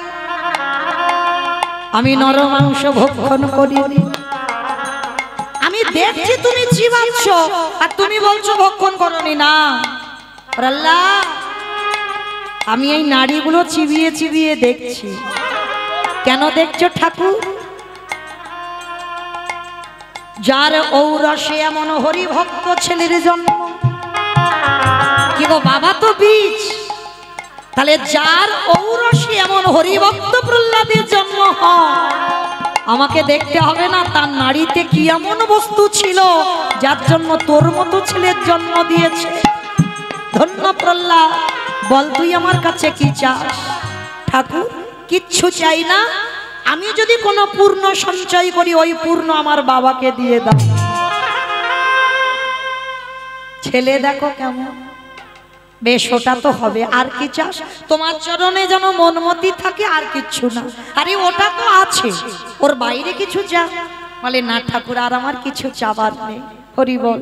আমি নর মাংস ভক্ষণ করিনি, আমি দেখছি তুমি চিবাচ্ছ আর তুমি বলছো ভক্ষণ করনি। না প্রহ্লাদ, আমি এই নাড়িগুলো চিবিয়ে চিবিয়ে দেখছি। কেন দেখছো ঠাকুর? যার ঔরসে এমন হরিভক্ত ছেলের জন্ম। কি গো বাবা, তো বীজ, তাহলে যার ঔরসে এমন হরিভক্ত প্রহ্লাদের জন্ম হয়, আমাকে দেখতে হবে না তার নাড়িতে কি এমন বস্তু ছিল যার জন্য তোর মতো ছেলের জন্ম দিয়েছে। ধন্য প্রহ্লাদ, বল তুই আমার কাছে কি চাস? ঠাকুর কিচ্ছু চাই না, আমি যদি কোনো পূর্ণ সঞ্চয় করি, ওই পূর্ণ আমার বাবাকে দিয়ে দাও। ছেলে দেখো কেমন, বেশ ওটা তো হবে, আর কি চাস? তোমার চরণে যেন মনমতি থাকে, আর কিচ্ছু না। আরে ওটা তো আছে, ওর বাইরে কিছু চা? বলে, না ঠাকুর, আর আমার কিছু চাবার নেই। হরি বল।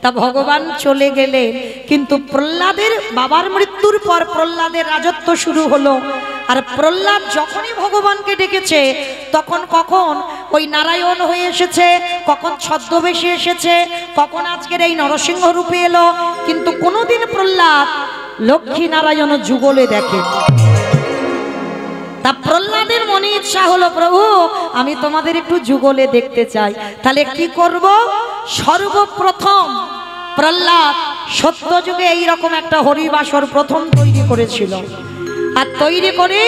তা ভগবান চলে গেলে, কিন্তু প্রহ্লাদের বাবার মৃত্যুর পর প্রহ্লাদের রাজত্ব শুরু হলো। আর প্রহ্লাদ যখনই ভগবানকে ডেকেছে, তখন কখন ওই নারায়ণ হয়ে এসেছে, কখন ছদ্মবেশে এসেছে, কখন আজকের এই নরসিংহ রূপে এলো, কিন্তু কোনোদিন প্রহ্লাদ লক্ষ্মী নারায়ণ যুগলে দেখে। তা প্রহ্লাদের মনে ইচ্ছা হলো, প্রভু আমি তোমাদের একটু যুগলে দেখতে চাই। তাহলে কি করব? সর্বপ্রথম প্রহ্লাদ সত্য যুগে এইরকম একটা হরিবাসর প্রথম তৈরি করেছিল। আর তৈরি করে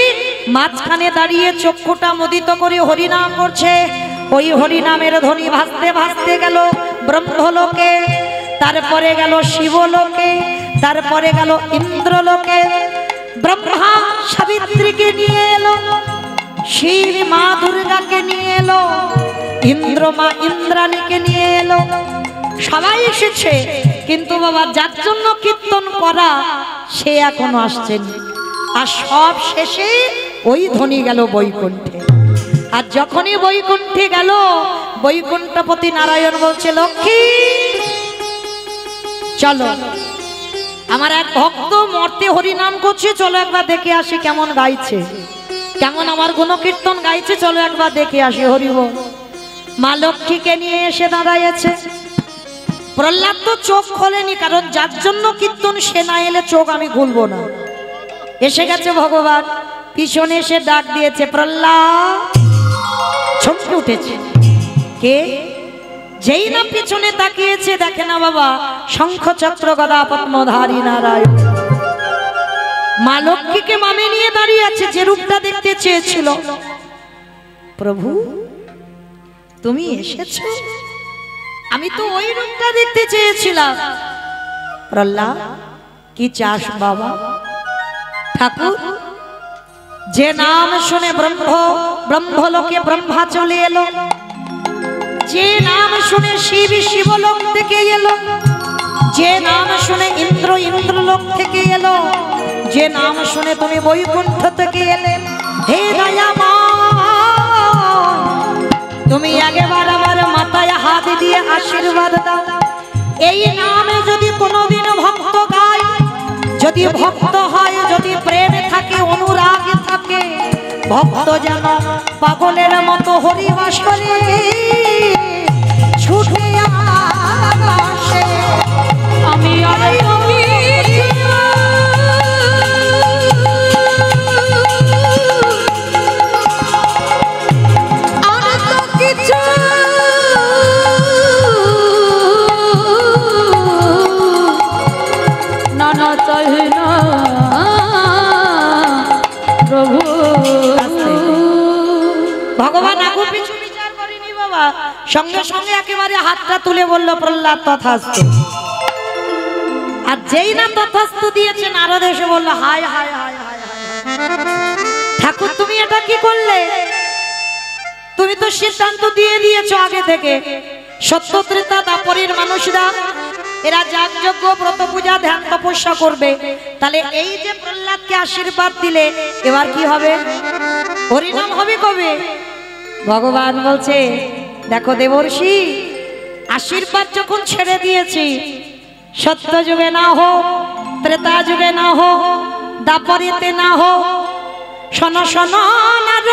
মাঝখানে দাঁড়িয়ে চক্ষুটা মোদিত করে হরিনাম করছে। ওই হরিনামের ধ্বনি ভাসতে ভাসতে গেল ব্রহ্মলোকে, তারপরে গেল শিবলোকে, তারপরে গেল ইন্দ্রলোকে। ব্রহ্মা সাবিত্রীকে নিয়ে এলো, শিব মা দুর্গাকে নিয়ে এলো, ইন্দ্র মা ইন্দ্রাণীকে নিয়ে এলো। সবাই এসেছে, কিন্তু বাবা যার জন্য কীর্তন করা সে এখনো আসছেন। আর সব শেষে ওই ধ্বনি গেল বৈকুণ্ঠে। আর যখনই বৈকুণ্ঠে গেল, বৈকুণ্ঠপতি নারায়ণ বলছে, লক্ষ্মী চলো, আমার এক ভক্ত মর্তে হরিনাম করছে, চলো একবার দেখে আসি কেমন গাইছে, কেমন আমার গুণকীর্তন গাইছে, চলো একবার দেখে আসি। হরি বল। মা লক্ষ্মীকে নিয়ে এসে দাঁড়াইছে। প্রহ্লাদ তো চোখ খোলেনি, কারণ যার জন্য কীর্তন সে না এলে চোখ আমি খুলবো না। এসে গেছে ভগবান, পিছনে এসে ডাক দিয়েছে, প্রহ্লাদ। চমকে উঠেছে। কে? যেই না পিছনে তাকিয়েছে, দেখে না বাবা শঙ্খ চক্র গদা পদ্মধারী নারায়ণ। মা লক্ষ্মীকে মামে নিয়ে দাঁড়িয়ে আছে, যে রূপটা দেখতে চেয়েছিল। প্রভু তুমি এসেছো, আমি তো ওই রূপটা দেখতে চেয়েছিলাম। প্রহ্লাদ কি চাস বাবা? ঠাকুর, যে নাম শুনে ব্রহ্মলোকে ব্রহ্মা চলে এলো, যে নাম শুনে শিব শিবলোক থেকে এলো, যে নাম শুনে ইন্দ্র ইন্দ্রলোক থেকে এলো, যে নাম শুনে তুমি বৈকুণ্ঠ থেকে এলে, হে দয়াময়, তুমি একবার আমার মাথায় হাত দিয়ে আশীর্বাদ দাও। এই নামে যদি কোনোদিন ভক্ত গায়, যদি ভক্ত হয়, যদি প্রেম থাকে, অনুরাগ থাকে, ভক্ত যেন পাগলের মতো হরিবাসরে ছুটে আসে। আমি ভগবান আগু পিছু বিচার করেনি বাবা, সঙ্গে সঙ্গে একেবারে হাতটা তুলে বলল, প্রহ্লাদ তথাস্তু। আর যেই না তথাস্তু দিয়েছে, নারদ এসে বলল, হায় হায় হায় হায় হায়, ঠাকুর তুমি এটা কি করলে? তুমি তো সিদ্ধান্ত দিয়ে দিয়েছো আগে থেকে, সত্য ত্রেতা দাপরের মানুষরা এরা যাগযজ্ঞ ব্রত পূজা ধ্যান তপস্যা করবে, তাহলে এই যে প্রহ্লাদকে আশীর্বাদ দিলে, এবার কি হবে? হরিনাম হবে কবে? ভগবান বলছে, দেখো দেবর্ষি, আশীর্বাদ যখন ছেড়ে দিয়েছি, সত্য যুগে না হোক, ত্রেতা যুগে না হোক, দাপরেতে না হোক, শোনো শোনো নারদ,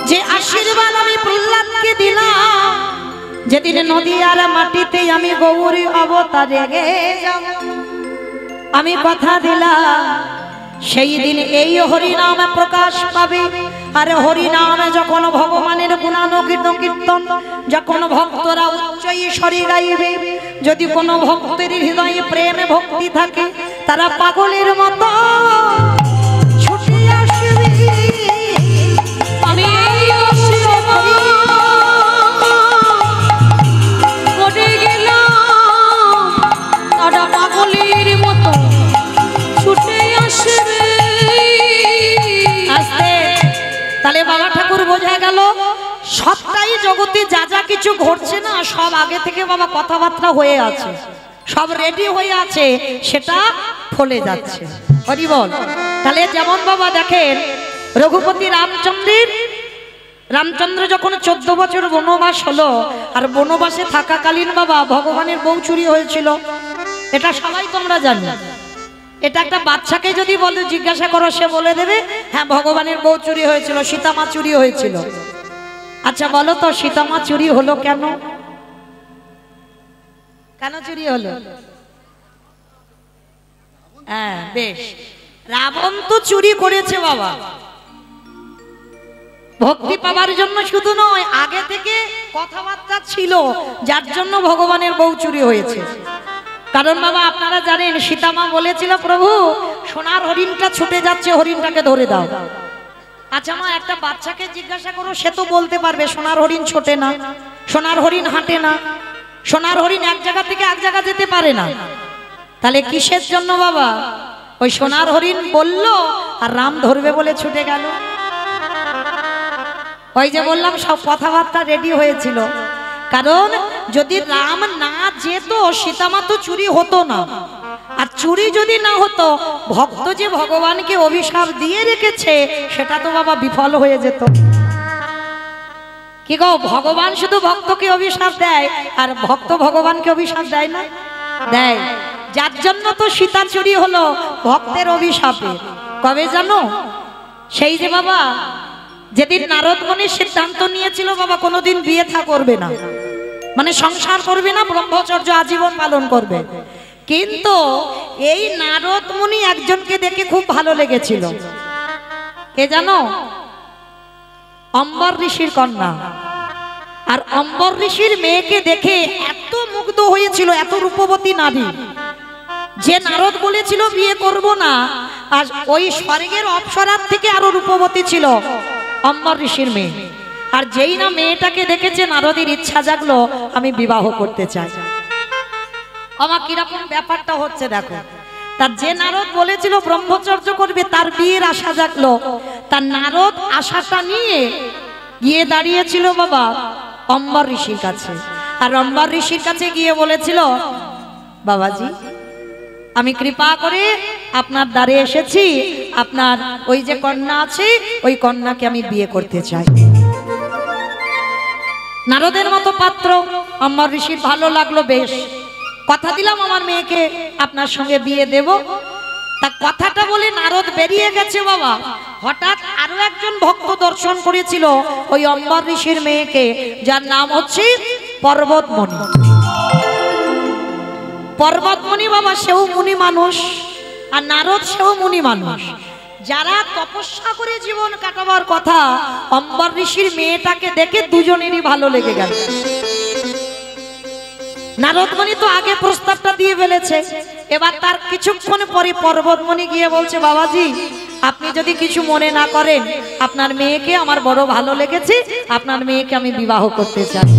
যে আশীর্বাদ আমি প্রহ্লাদকে দিলাম, যেদিন নদী আর মাটিতে আমি গৌরী অবতারে যাব, আমি কথা দিলাম সেই দিন এই হরিনাম প্রকাশ পাবে। আর হরিনামে যখন ভগবানের গুণানুকীর্তন, যখন ভক্তরা উচ্চ ঈশ্বরী গাইবে, যদি কোনো ভক্তের হৃদয়ে প্রেমে ভক্তি থাকে, তারা পাগলের মতো ছুটে আসবে। আমি পড়ে গেলাম, তারা পাগলের মতো ছুটে আসবে। আস্তে তাহলে বাবা ঠাকুর বোঝা গেল, সবটাই জগতে যা যা কিছু ঘটছে না, সব আগে থেকে বাবা কথাবার্তা হয়ে আছে, সব রেডি হয়ে আছে, সেটা ফলে যাচ্ছে। হরি বল। তাহলে যেমন বাবা দেখেন, রঘুপতি রামচন্দ্র যখন 14 বছর বনবাস হলো, আর বনবাসে থাকাকালীন বাবা ভগবানের বউ চুরি হয়েছিল, এটা সবাই তোমরা জানো। এটা একটা বাচ্চাকে যদি বলে জিজ্ঞাসা করো, সে বলে দেবে হ্যাঁ ভগবানের বউ চুরি হয়েছিল, সীতামা চুরি হয়েছিল। আচ্ছা বলো তো, সীতামা চুরি হলো কেন? কেন চুরি হলো? হ্যাঁ বেশ, রাবণ তো চুরি করেছে বাবা ভক্তি পাওয়ার জন্য, শুধু নয়, আগে থেকে কথাবার্তা ছিল, যার জন্য ভগবানের বউ চুরি হয়েছে। কারণ বাবা আপনারা জানেন, সীতামা বলেছিল, প্রভু সোনার হরিণটা ছুটে যাচ্ছে, হরিণটাকে ধরে দাও। আচ্ছা মা, একটা বাচ্চাকে জিজ্ঞাসা করো, সে তো বলতে পারবে সোনার হরিণ ছোটে না, সোনার হরিণ হাঁটে না, সোনার হরিণ এক জায়গা থেকে এক জায়গা যেতে পারে না। তাহলে কিসের জন্য বাবা ওই সোনার হরিণ বলল, আর রাম ধরবে বলে ছুটে গেল? ওই যে বললাম, সব কথাবার্তা রেডি হয়েছিল। কারণ যদি রাম না যেত, সীতামা তো চুরি হতো না। আর চুরি যদি না হতো, ভক্ত যে ভগবানকে অভিশাপ দিয়ে রেখেছে, সেটা তো বাবা বিফল হয়ে যেত। কি গো, ভগবান শুধু ভক্তকে অভিশাপ দেয় আর ভক্ত ভগবানকে অভিশাপ দেয় না? দেয়। যার জন্য তো সীতা চুরি হলো ভক্তের অভিশাপে। কবে জানো? সেই যে বাবা যেদিন নারদ মুনি সিদ্ধান্ত নিয়েছিল বাবা কোনোদিন বিয়ে থা করবে না, মানে সংসার করবে না, ব্রহ্মচর্য আজীবন পালন করবে। কিন্তু এই নারদ মুনি একজনকে দেখে খুব ভালো লেগেছিল। কে জানো? অম্বর ঋষির কন্যা। আর অম্বর ঋষির মেয়েকে দেখে এত মুগ্ধ হয়েছিল, এত রূপবতী নারী, যে নারদ বলেছিল বিয়ে করব না, আর ওই স্বর্গের অপ্সরার থেকে আরো রূপবতী ছিল অম্বর ঋষির মেয়ে। আর যেই না মেয়েটাকে দেখেছে নারদের ইচ্ছা জাগলো আমি বিবাহ করতে চাই। আমার কিরকম ব্যাপারটা হচ্ছে দেখো। তার যে নারদ বলেছিল ব্রহ্মচর্য করবে তার বিয়ের আশা জাগলো, তার নারদ আশাটা নিয়ে গিয়ে দাঁড়িয়েছিল বাবা অম্বর ঋষির কাছে। আর অম্বর ঋষির কাছে গিয়ে বলেছিল, বাবাজি আমি কৃপা করে আপনার দ্বারে এসেছি, আপনার ওই যে কন্যা আছে ওই কন্যাকে আমি বিয়ে করতে চাই। নারদের মতো পাত্র অম্বর ঋষির ভালো লাগলো, বেশ কথা দিলাম আমার মেয়েকে আপনার সঙ্গে বিয়ে দেব। তা কথাটা বলে নারদ বেরিয়ে গেছে বাবা। হঠাৎ আরো একজন ভক্ত দর্শন করেছিল ওই অম্বর ঋষির মেয়েকে, যার নাম হচ্ছে পর্বতমণি। পর্বতমণি বাবা সেও মুনি মানুষ, আর নারদ সেও মুনি মানুষ। যারা তপস্যা করে জীবন কাটাবার কথা, অম্বর ঋষির মেয়েটাকে দেখে দুজনেরই ভালো লেগে গেল। নারদমণি তো আগে প্রস্তাবটা দিয়ে ফেলেছে, এবার তার কিছুক্ষণ পরে পর্বতমণি গিয়ে বলছে, বাবাজি আপনি যদি কিছু মনে না করেন, আপনার মেয়েকে আমার বড় ভালো লেগেছে, আপনার মেয়েকে আমি বিবাহ করতে চাই।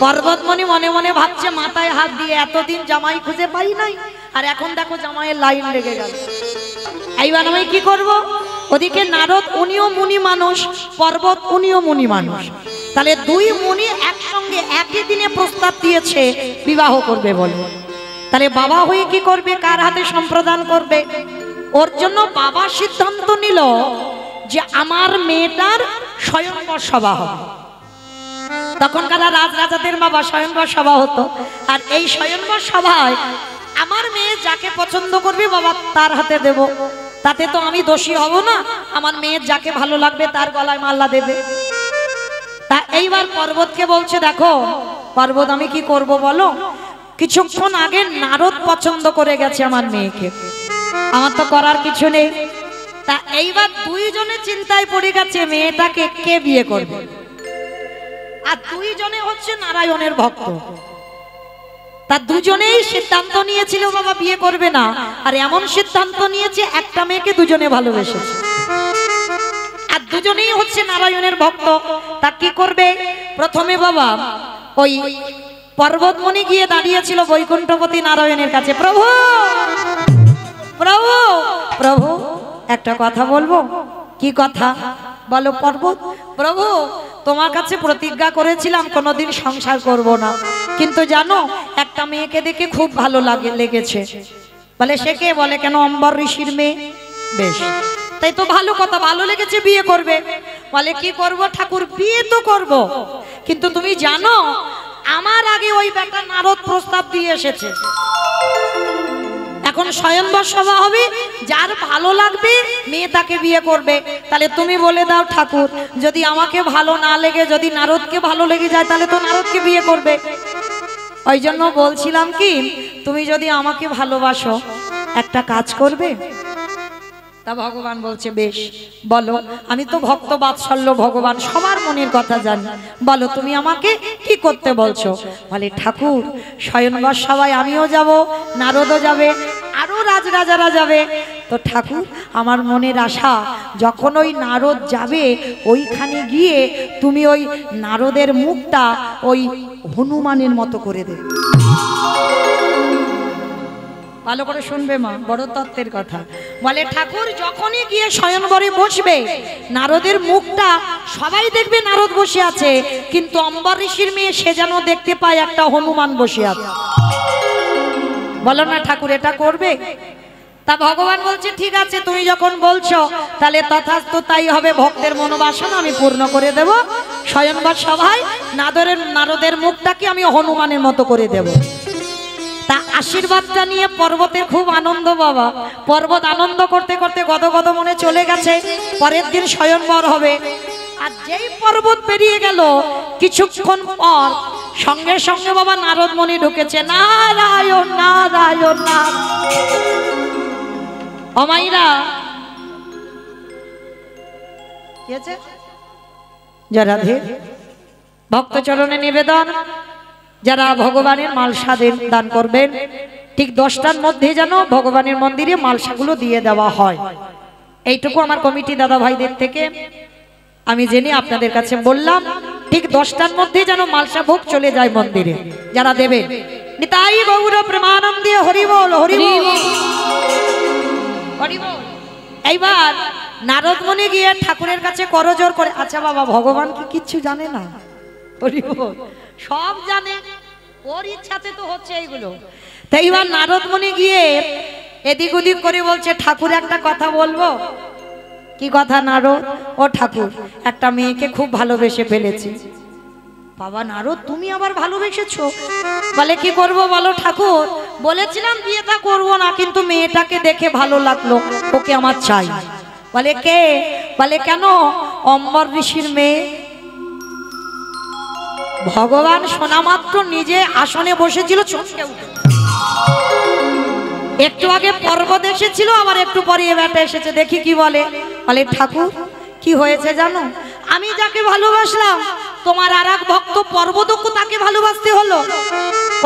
পর্বতমণি মনে মনে ভাবছে, মাথায় হাত দিয়ে এতদিন জামাই খুঁজে পাই নাই, আর এখন দেখো জামাইয়ের লাইন লেগে গেল, এইবার আমি কি করব? ওদিকে নারদ উনিও মুনি মানুষ, পর্বত উনিও মুনি মানুষ, তাহলে দুই মুনি একসঙ্গে একই দিনে প্রস্তাব দিয়েছে বিবাহ করবে বলে। তাহলে বাবা হয়ে কি করবে? কার হাতে সম্প্রদান করবে? ওর জন্য বাবা সিদ্ধান্ত নিল যে আমার মেয়েটার স্বয়ংবর সভা হবে। তখনকার রাজরাজাদের বাবা স্বয়ংবর সভা হতো, আর এই স্বয়ংবর সভায় আমার মেয়ে যাকে পছন্দ করবে বাবা তার হাতে দেব, তাতে তো আমি দোষী হব না, আমার মেয়ের যাকে ভালো লাগবে তার গলায় মাল্লা দেবে। তা এইবার পর্বতকে বলছে, দেখো পর্বত আমি কি করব বলো, কিছুক্ষণ আগে নারদ পছন্দ করে গেছে আমার মেয়েকে, আমার তো করার কিছু নেই। তা এইবার দুইজনে চিন্তায় পড়ে গেছে মেয়েটাকে কে বিয়ে করবে। আর দুইজনে হচ্ছে নারায়ণের ভক্ত, তার দুজনেই সিদ্ধান্ত নিয়েছিল বাবা বিয়ে করবে না, আর এমন সিদ্ধান্ত নিয়েছে একটা মেয়েকে দুজনে ভালোবেসেছে, আর দুজনেই হচ্ছে নারায়ণের ভক্ত। তা কি করবে? প্রথমে বাবা ওই পর্বতমণি গিয়ে দাঁড়িয়েছিল বৈকুণ্ঠপতি নারায়ণের কাছে, প্রভু প্রভু প্রভু একটা কথা বলবো। কি কথা বলো পর্বত? প্রভু তোমার কাছে প্রতিজ্ঞা করেছিলাম কোনোদিন সংসার করব না, কিন্তু জানো একটা মেয়েকে দেখে খুব ভালো লেগেছে। বলে সে কে? বলে কেন অম্বর ঋষির মেয়ে। বেশ, তাই তো ভালো কথা, ভালো লেগেছে বিয়ে করবে। বলে কি করব ঠাকুর? বিয়ে তো করব, কিন্তু তুমি জানো আমার আগে ওই বেটা নারদ প্রস্তাব দিয়ে এসেছে, এখন স্বয়ংবর সভা হবে, যার ভালো লাগবে মেয়ে তাকে বিয়ে করবে। তাহলে তুমি বলে দাও ঠাকুর, যদি আমাকে ভালো না লেগে যদি নারদকে ভালো লেগে যায় তাহলে তো নারদকে বিয়ে করবে। ওই জন্য বলছিলাম কি, তুমি যদি আমাকে ভালোবাসো একটা কাজ করবে। তা ভগবান বলছে বেশ বলো, আমি তো ভক্ত বাৎসল্য ভগবান, সবার মনের কথা জানি, বলো তুমি আমাকে কি করতে বলছো। বলে ঠাকুর স্বয়ংবর সভায় আমিও যাব, নারদও যাবে, আরো রাজরাজারা যাবে। তো ঠাকুর আমার মনের আশা, যখন ওই নারদ যাবে ওইখানে গিয়ে তুমি ওই নারদের মুখটা ওই হনুমানের মতো করে দেবে। ভালো করে শুনবে মা, বড় তত্ত্বের কথা। বলে ঠাকুর যখনই গিয়ে স্বয়ংবরে বসবে নারদের মুখটা সবাই দেখবে নারদ বসে আছে, কিন্তু অম্বর ঋষির মেয়ে সে যেন দেখতে পায় একটা হনুমান বসে আছে। বলো না ঠাকুর এটা করবে? তা ভগবান বলছে ঠিক আছে তুমি যখন বলছো তাহলে তথাস্তু তাই হবে, ভক্তের মনোবাসনা আমি পূর্ণ করে দেব। স্বয়ংবর সভায় নারদের মুখটাকে আমি হনুমানের মতো করে দেব। তা আশীর্বাদটা নিয়ে পর্বতের খুব আনন্দ বাবা। পর্বত আনন্দ করতে করতে গদগদ মনে চলে গেছে, পরের দিন স্বয়ংবর হবে। আর যেই পর্বত পেরিয়ে গেল কিছুক্ষণ পর সঙ্গে সঙ্গে বাবা নারদ মুনি ঢুকেছে। নারায়ণ নারায়ণ অমাইরা কি আছে জরাধে ভক্ত চরণে নিবেদন, যারা ভগবানের মালসা দান করবেন ঠিক 10টার মধ্যে যেন ভগবানের মন্দিরে মালসাগুলো দিয়ে দেওয়া হয়। এইটুকু আমার কমিটি দাদা ভাইদের থেকে আমি জেনে আপনাদের কাছে বললাম, ঠিক 10টার মধ্যে যেন মালসা ভোগ চলে যায় মন্দিরে। যারা দেবেন নিতাই গৌর প্রেমানন্দে হরি বল হরি বল হরি বল। এইবার নারদ মুনি গিয়ে ঠাকুরের কাছে করজোড় করে, আচ্ছা বাবা ভগবান কি কিচ্ছু জানে না? হরি বল, সব জানে, ওর ইচ্ছাতে তো হচ্ছে এইগুলো। তাই এবার নারদ মুনি গিয়ে এদিক ওদিক করে বলছে, ঠাকুর একটা কথা বলবো। কি কথা নারদ? ও ঠাকুর, একটা মেয়েকে খুব ভালোবেসে ফেলেছি। বাবা নারদ, তুমি আবার ভালোবেসেছো? বলে কি করব বলো ঠাকুর, বলেছিলাম বিয়েটা করবো না, কিন্তু মেয়েটাকে দেখে ভালো লাগলো, ওকে আমার চাই। বলে কে? বলে কেন? অম্বর ঋষির মেয়ে। ভগবান শোনা মাত্র নিজে আসনে বসেছিল, চমকে উঠে। একটু আগে পর্বত এসেছিল, আবার একটু পরে এ বেটা এসেছে, দেখি কি বলে। বলে ঠাকুর কি হয়েছে জানো? আমি যাকে ভালোবাসলাম তোমার আর এক ভক্ত পর্বতকে তাকে ভালোবাসতে হলো,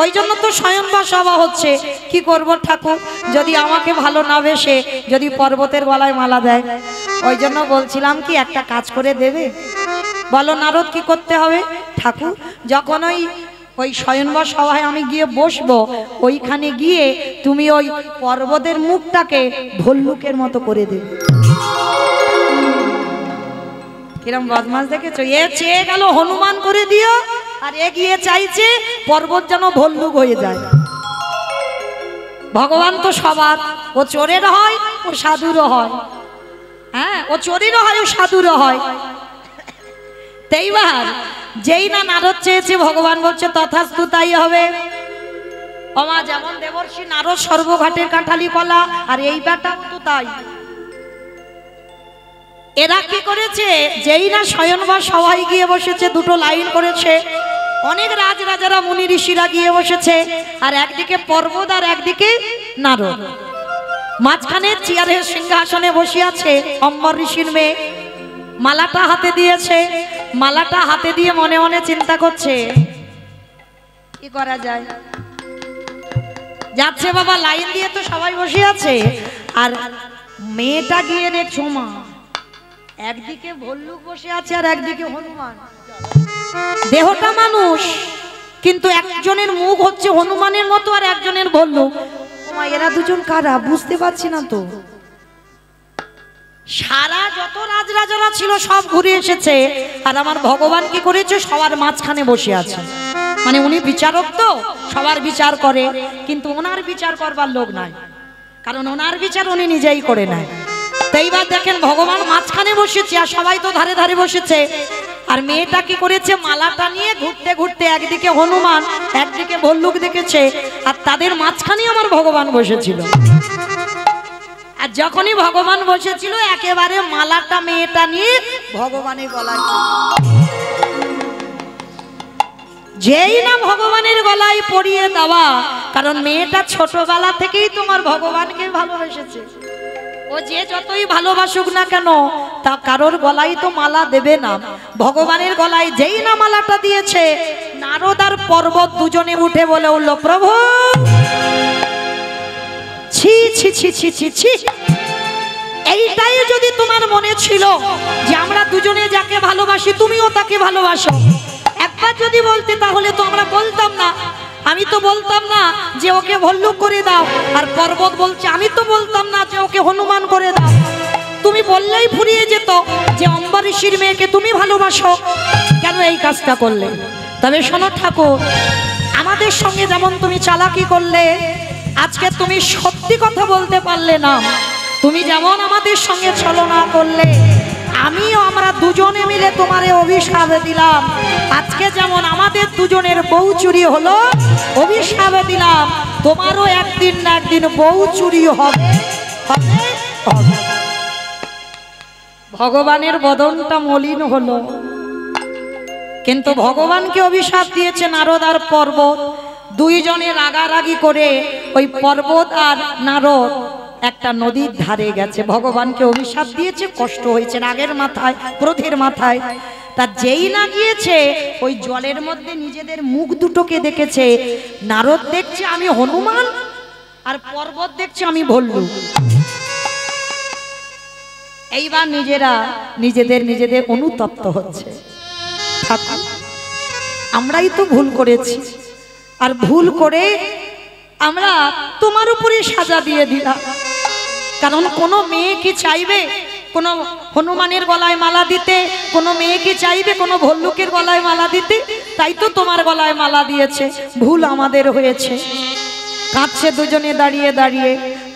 ওই জন্য তো স্বয়ংবর সভা হচ্ছে। কি করব ঠাকুর, যদি আমাকে ভালো না বেসে যদি পর্বতের গলায় মালা দেয়? ওই জন্য বলছিলাম কি একটা কাজ করে দেবে? বলো নারদ কি করতে হবে? ঠাকুর যখন ওই স্বয়ংবর সভায় আমি গিয়ে বসবো, ওইখানে গিয়ে তুমি ওই পর্বতের মুখটাকে ভল্লুকের মতো করে দেবে। কিরম বদমাস দেখেছো? এ চেয়ে গেল হনুমান করে দিও, আর এ গিয়ে চাইছে পর্বত যেন ভল্লুক হয়ে যায়। ভগবান তো সবার, ও চোরের হয়, ও সাধুরও হয়। হ্যাঁ, ও চোরেরও হয়, ও সাধুরও হয়। এইবার যেই না নারদ চেয়েছে, ভগবান বলছে তথাস্তু তাই হবে। ওমা যেমন দেবর্ষি নারদ সর্বঘাটের কাঁঠালি কলা, আর এই ব্যাটাও তো তাই। এরা কি করেছে, যেই না স্বয়ংবর সভায় গিয়ে বসেছে, দুটো লাইন করেছে, অনেক রাজরাজারা মুনি ঋষিরা গিয়ে বসেছে, আর একদিকে পর্বত আর একদিকে নারদ। মাঝখানে চেয়ারে সিংহাসনে বসে আছে অম্বর ঋষির মেয়ে। মালাটা হাতে দিয়েছে, মালাটা হাতে দিয়ে মনে মনে চিন্তা করছে কি করা যায়। যাচ্ছে বাবা লাইন দিয়ে, তো সবাই বসে আছে, আর মেয়েটা গিয়ে দেখছো মা, একদিকে ভল্লুক বসে আছে আর একদিকে হনুমান। দেহটা মানুষ, কিন্তু একজনের মুখ হচ্ছে হনুমানের মতো আর একজনের ভল্লুক। ওমা এরা দুজন কারা বুঝতে পারছি না তো। সারা যত রাজরাজারা ছিল সব ঘুরে এসেছে, আর আমার ভগবান কি করেছে, সবার মাঝখানে বসে আছে। মানে উনি বিচারক তো, সবার বিচার করে, কিন্তু ওনার বিচার করবার লোক নাই, কারণ ওনার বিচার উনি নিজেই করে নেয়। তো এইবার দেখেন ভগবান মাঝখানে বসেছে, আর সবাই তো ধারে ধারে বসেছে। আর মেয়েটা কি করেছে, মালাটা নিয়ে ঘুরতে ঘুরতে একদিকে হনুমান একদিকে ভল্লুক দেখেছে, আর তাদের মাঝখানে আমার ভগবান বসেছিল। আর যখনই ভগবান বসেছিল, একেবারে মালাটা মেয়েটা নিয়ে ভগবানের গলায়, যেই না ভগবানের গলায় পরিয়ে দেওয়া, কারণ মেয়েটা ছোটবেলা থেকেই তোমার ভগবানকে ভালোবেসেছে। ও যে যতই ভালোবাসুক না কেন, তা কারোর গলায় তো মালা দেবে না। ভগবানের গলায় যেই না মালাটা দিয়েছে, নারদ আর পর্বত দুজনে উঠে বলে উঠল, প্রভু ছি ছি ছি ছি ছি ছি। এইটাই যদি তোমার মনে ছিল যে আমরা দুজনে যাকে ভালোবাসি তুমিও তাকে ভালোবাসো, একবার যদি বলতে, তাহলে তো আমরা বলতাম না। আমি তো বলতাম না যে ওকে ভল্লুক করে দাও, আর পর্বত বলছে আমি তো বলতাম না যে ওকে হনুমান করে দাও। তুমি বললেই ফুরিয়ে যেত যে অম্বর ঋষির মেয়েকে তুমি ভালোবাসো, কেন এই কাজটা করলে? তবে শোনো ঠাকুর, আমাদের সঙ্গে যেমন তুমি চালাকি করলে, আজকে তুমি সত্যি কথা বলতে পারলে না। তুমি যেমন আমাদের সঙ্গে ছলনা করলে, আমিও আমরা দুজনে মিলে তোমারে অভিশাপ দিলাম। আজকে যেমন আমাদের দুজনের বউ চুরি হলো, অভিশাপ দিলাম তোমারও একদিন না একদিন বউ চুরি হবে হবে হবে। ভগবানের বদনটা মলিন হলো, কিন্তু ভগবানকে অভিশাপ দিয়েছে নারদ আর পর্বত। দুইজনে রাগারাগি করে ওই পর্বত আর নারদ একটা নদীর ধারে গেছে। ভগবানকে অভিশাপ দিয়েছে, কষ্ট হয়েছে রাগের মাথায়, ক্রোধের মাথায়। তা যেই না গিয়েছে ওই জলের মধ্যে নিজেদের মুখ দুটোকে দেখেছে। নারদ দেখছে আমি হনুমান, আর পর্বত দেখছে আমি ভল্লুক। এইবার নিজেরা নিজেদের অনুতপ্ত হচ্ছে, আমরাই তো ভুল করেছি, আর ভুল করে আমরা তোমার উপরে সাজা দিয়ে দিলাম। কারণ কোনো মেয়ে কি চাইবে কোনো হনুমানের গলায় মালা দিতে? কোনো মেয়ে কি চাইবে কোনো ভল্লুকের গলায় মালা দিতে? তাই তো তোমার গলায় মালা দিয়েছে, ভুল আমাদের হয়েছে। কাঁদছে দুজনে দাঁড়িয়ে দাঁড়িয়ে।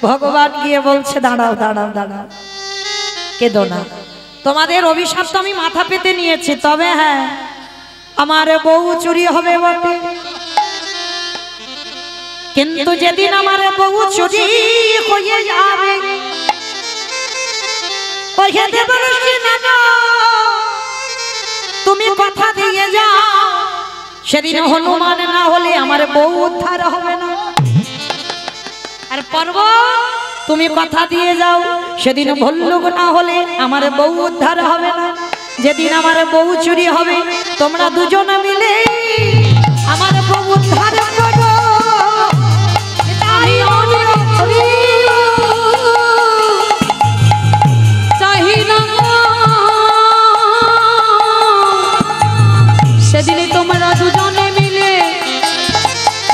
ভগবান গিয়ে বলছে দাঁড়াও দাঁড়াও দাঁড়াও, কেঁদো না, তোমাদের অভিশাপ তো আমি মাথা পেতে নিয়েছি, তবে হ্যাঁ আমার বউ চুরি হবে বটে, কিন্তু যেদিন আমার বউ চুরি হয়ে যাবে তুমি কথা দিয়ে যাও, সেদিন হনুমান না হলে আমার বউ উদ্ধার হবে না। আর পর্বত তুমি কথা দিয়ে যাও, সেদিন ভল্লুক না হলে আমার বউ উদ্ধার হবে না। যেদিন আমার বউ চুরি হবে তোমরা দুজনে মিলে আমার বউ উদ্ধার করো। সেদিন তোমরা দুজনে মিলে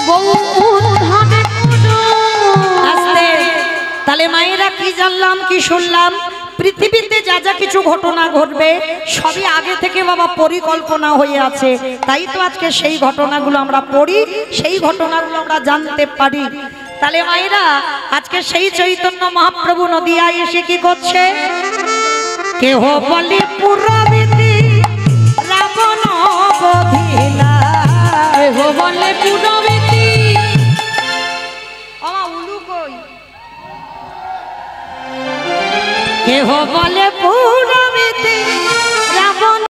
বউ উদ্ধার করো। তাহলে মায়েরা কি জানলাম কি শুনলাম? পৃথিবীতে যা যা কিছু ঘটনা ঘটবে সবই আগে থেকে বাবা পরিকল্পনা হয়ে আছে। তাই তো আজকে সেই ঘটনাগুলো আমরা পড়ি, সেই ঘটনাগুলো আমরা জানতে পারি। তাহলে মায়েরা আজকে সেই চৈতন্য মহাপ্রভু নদিয়ায় এসে কি করছে? কেহ বলে পুরাবিতে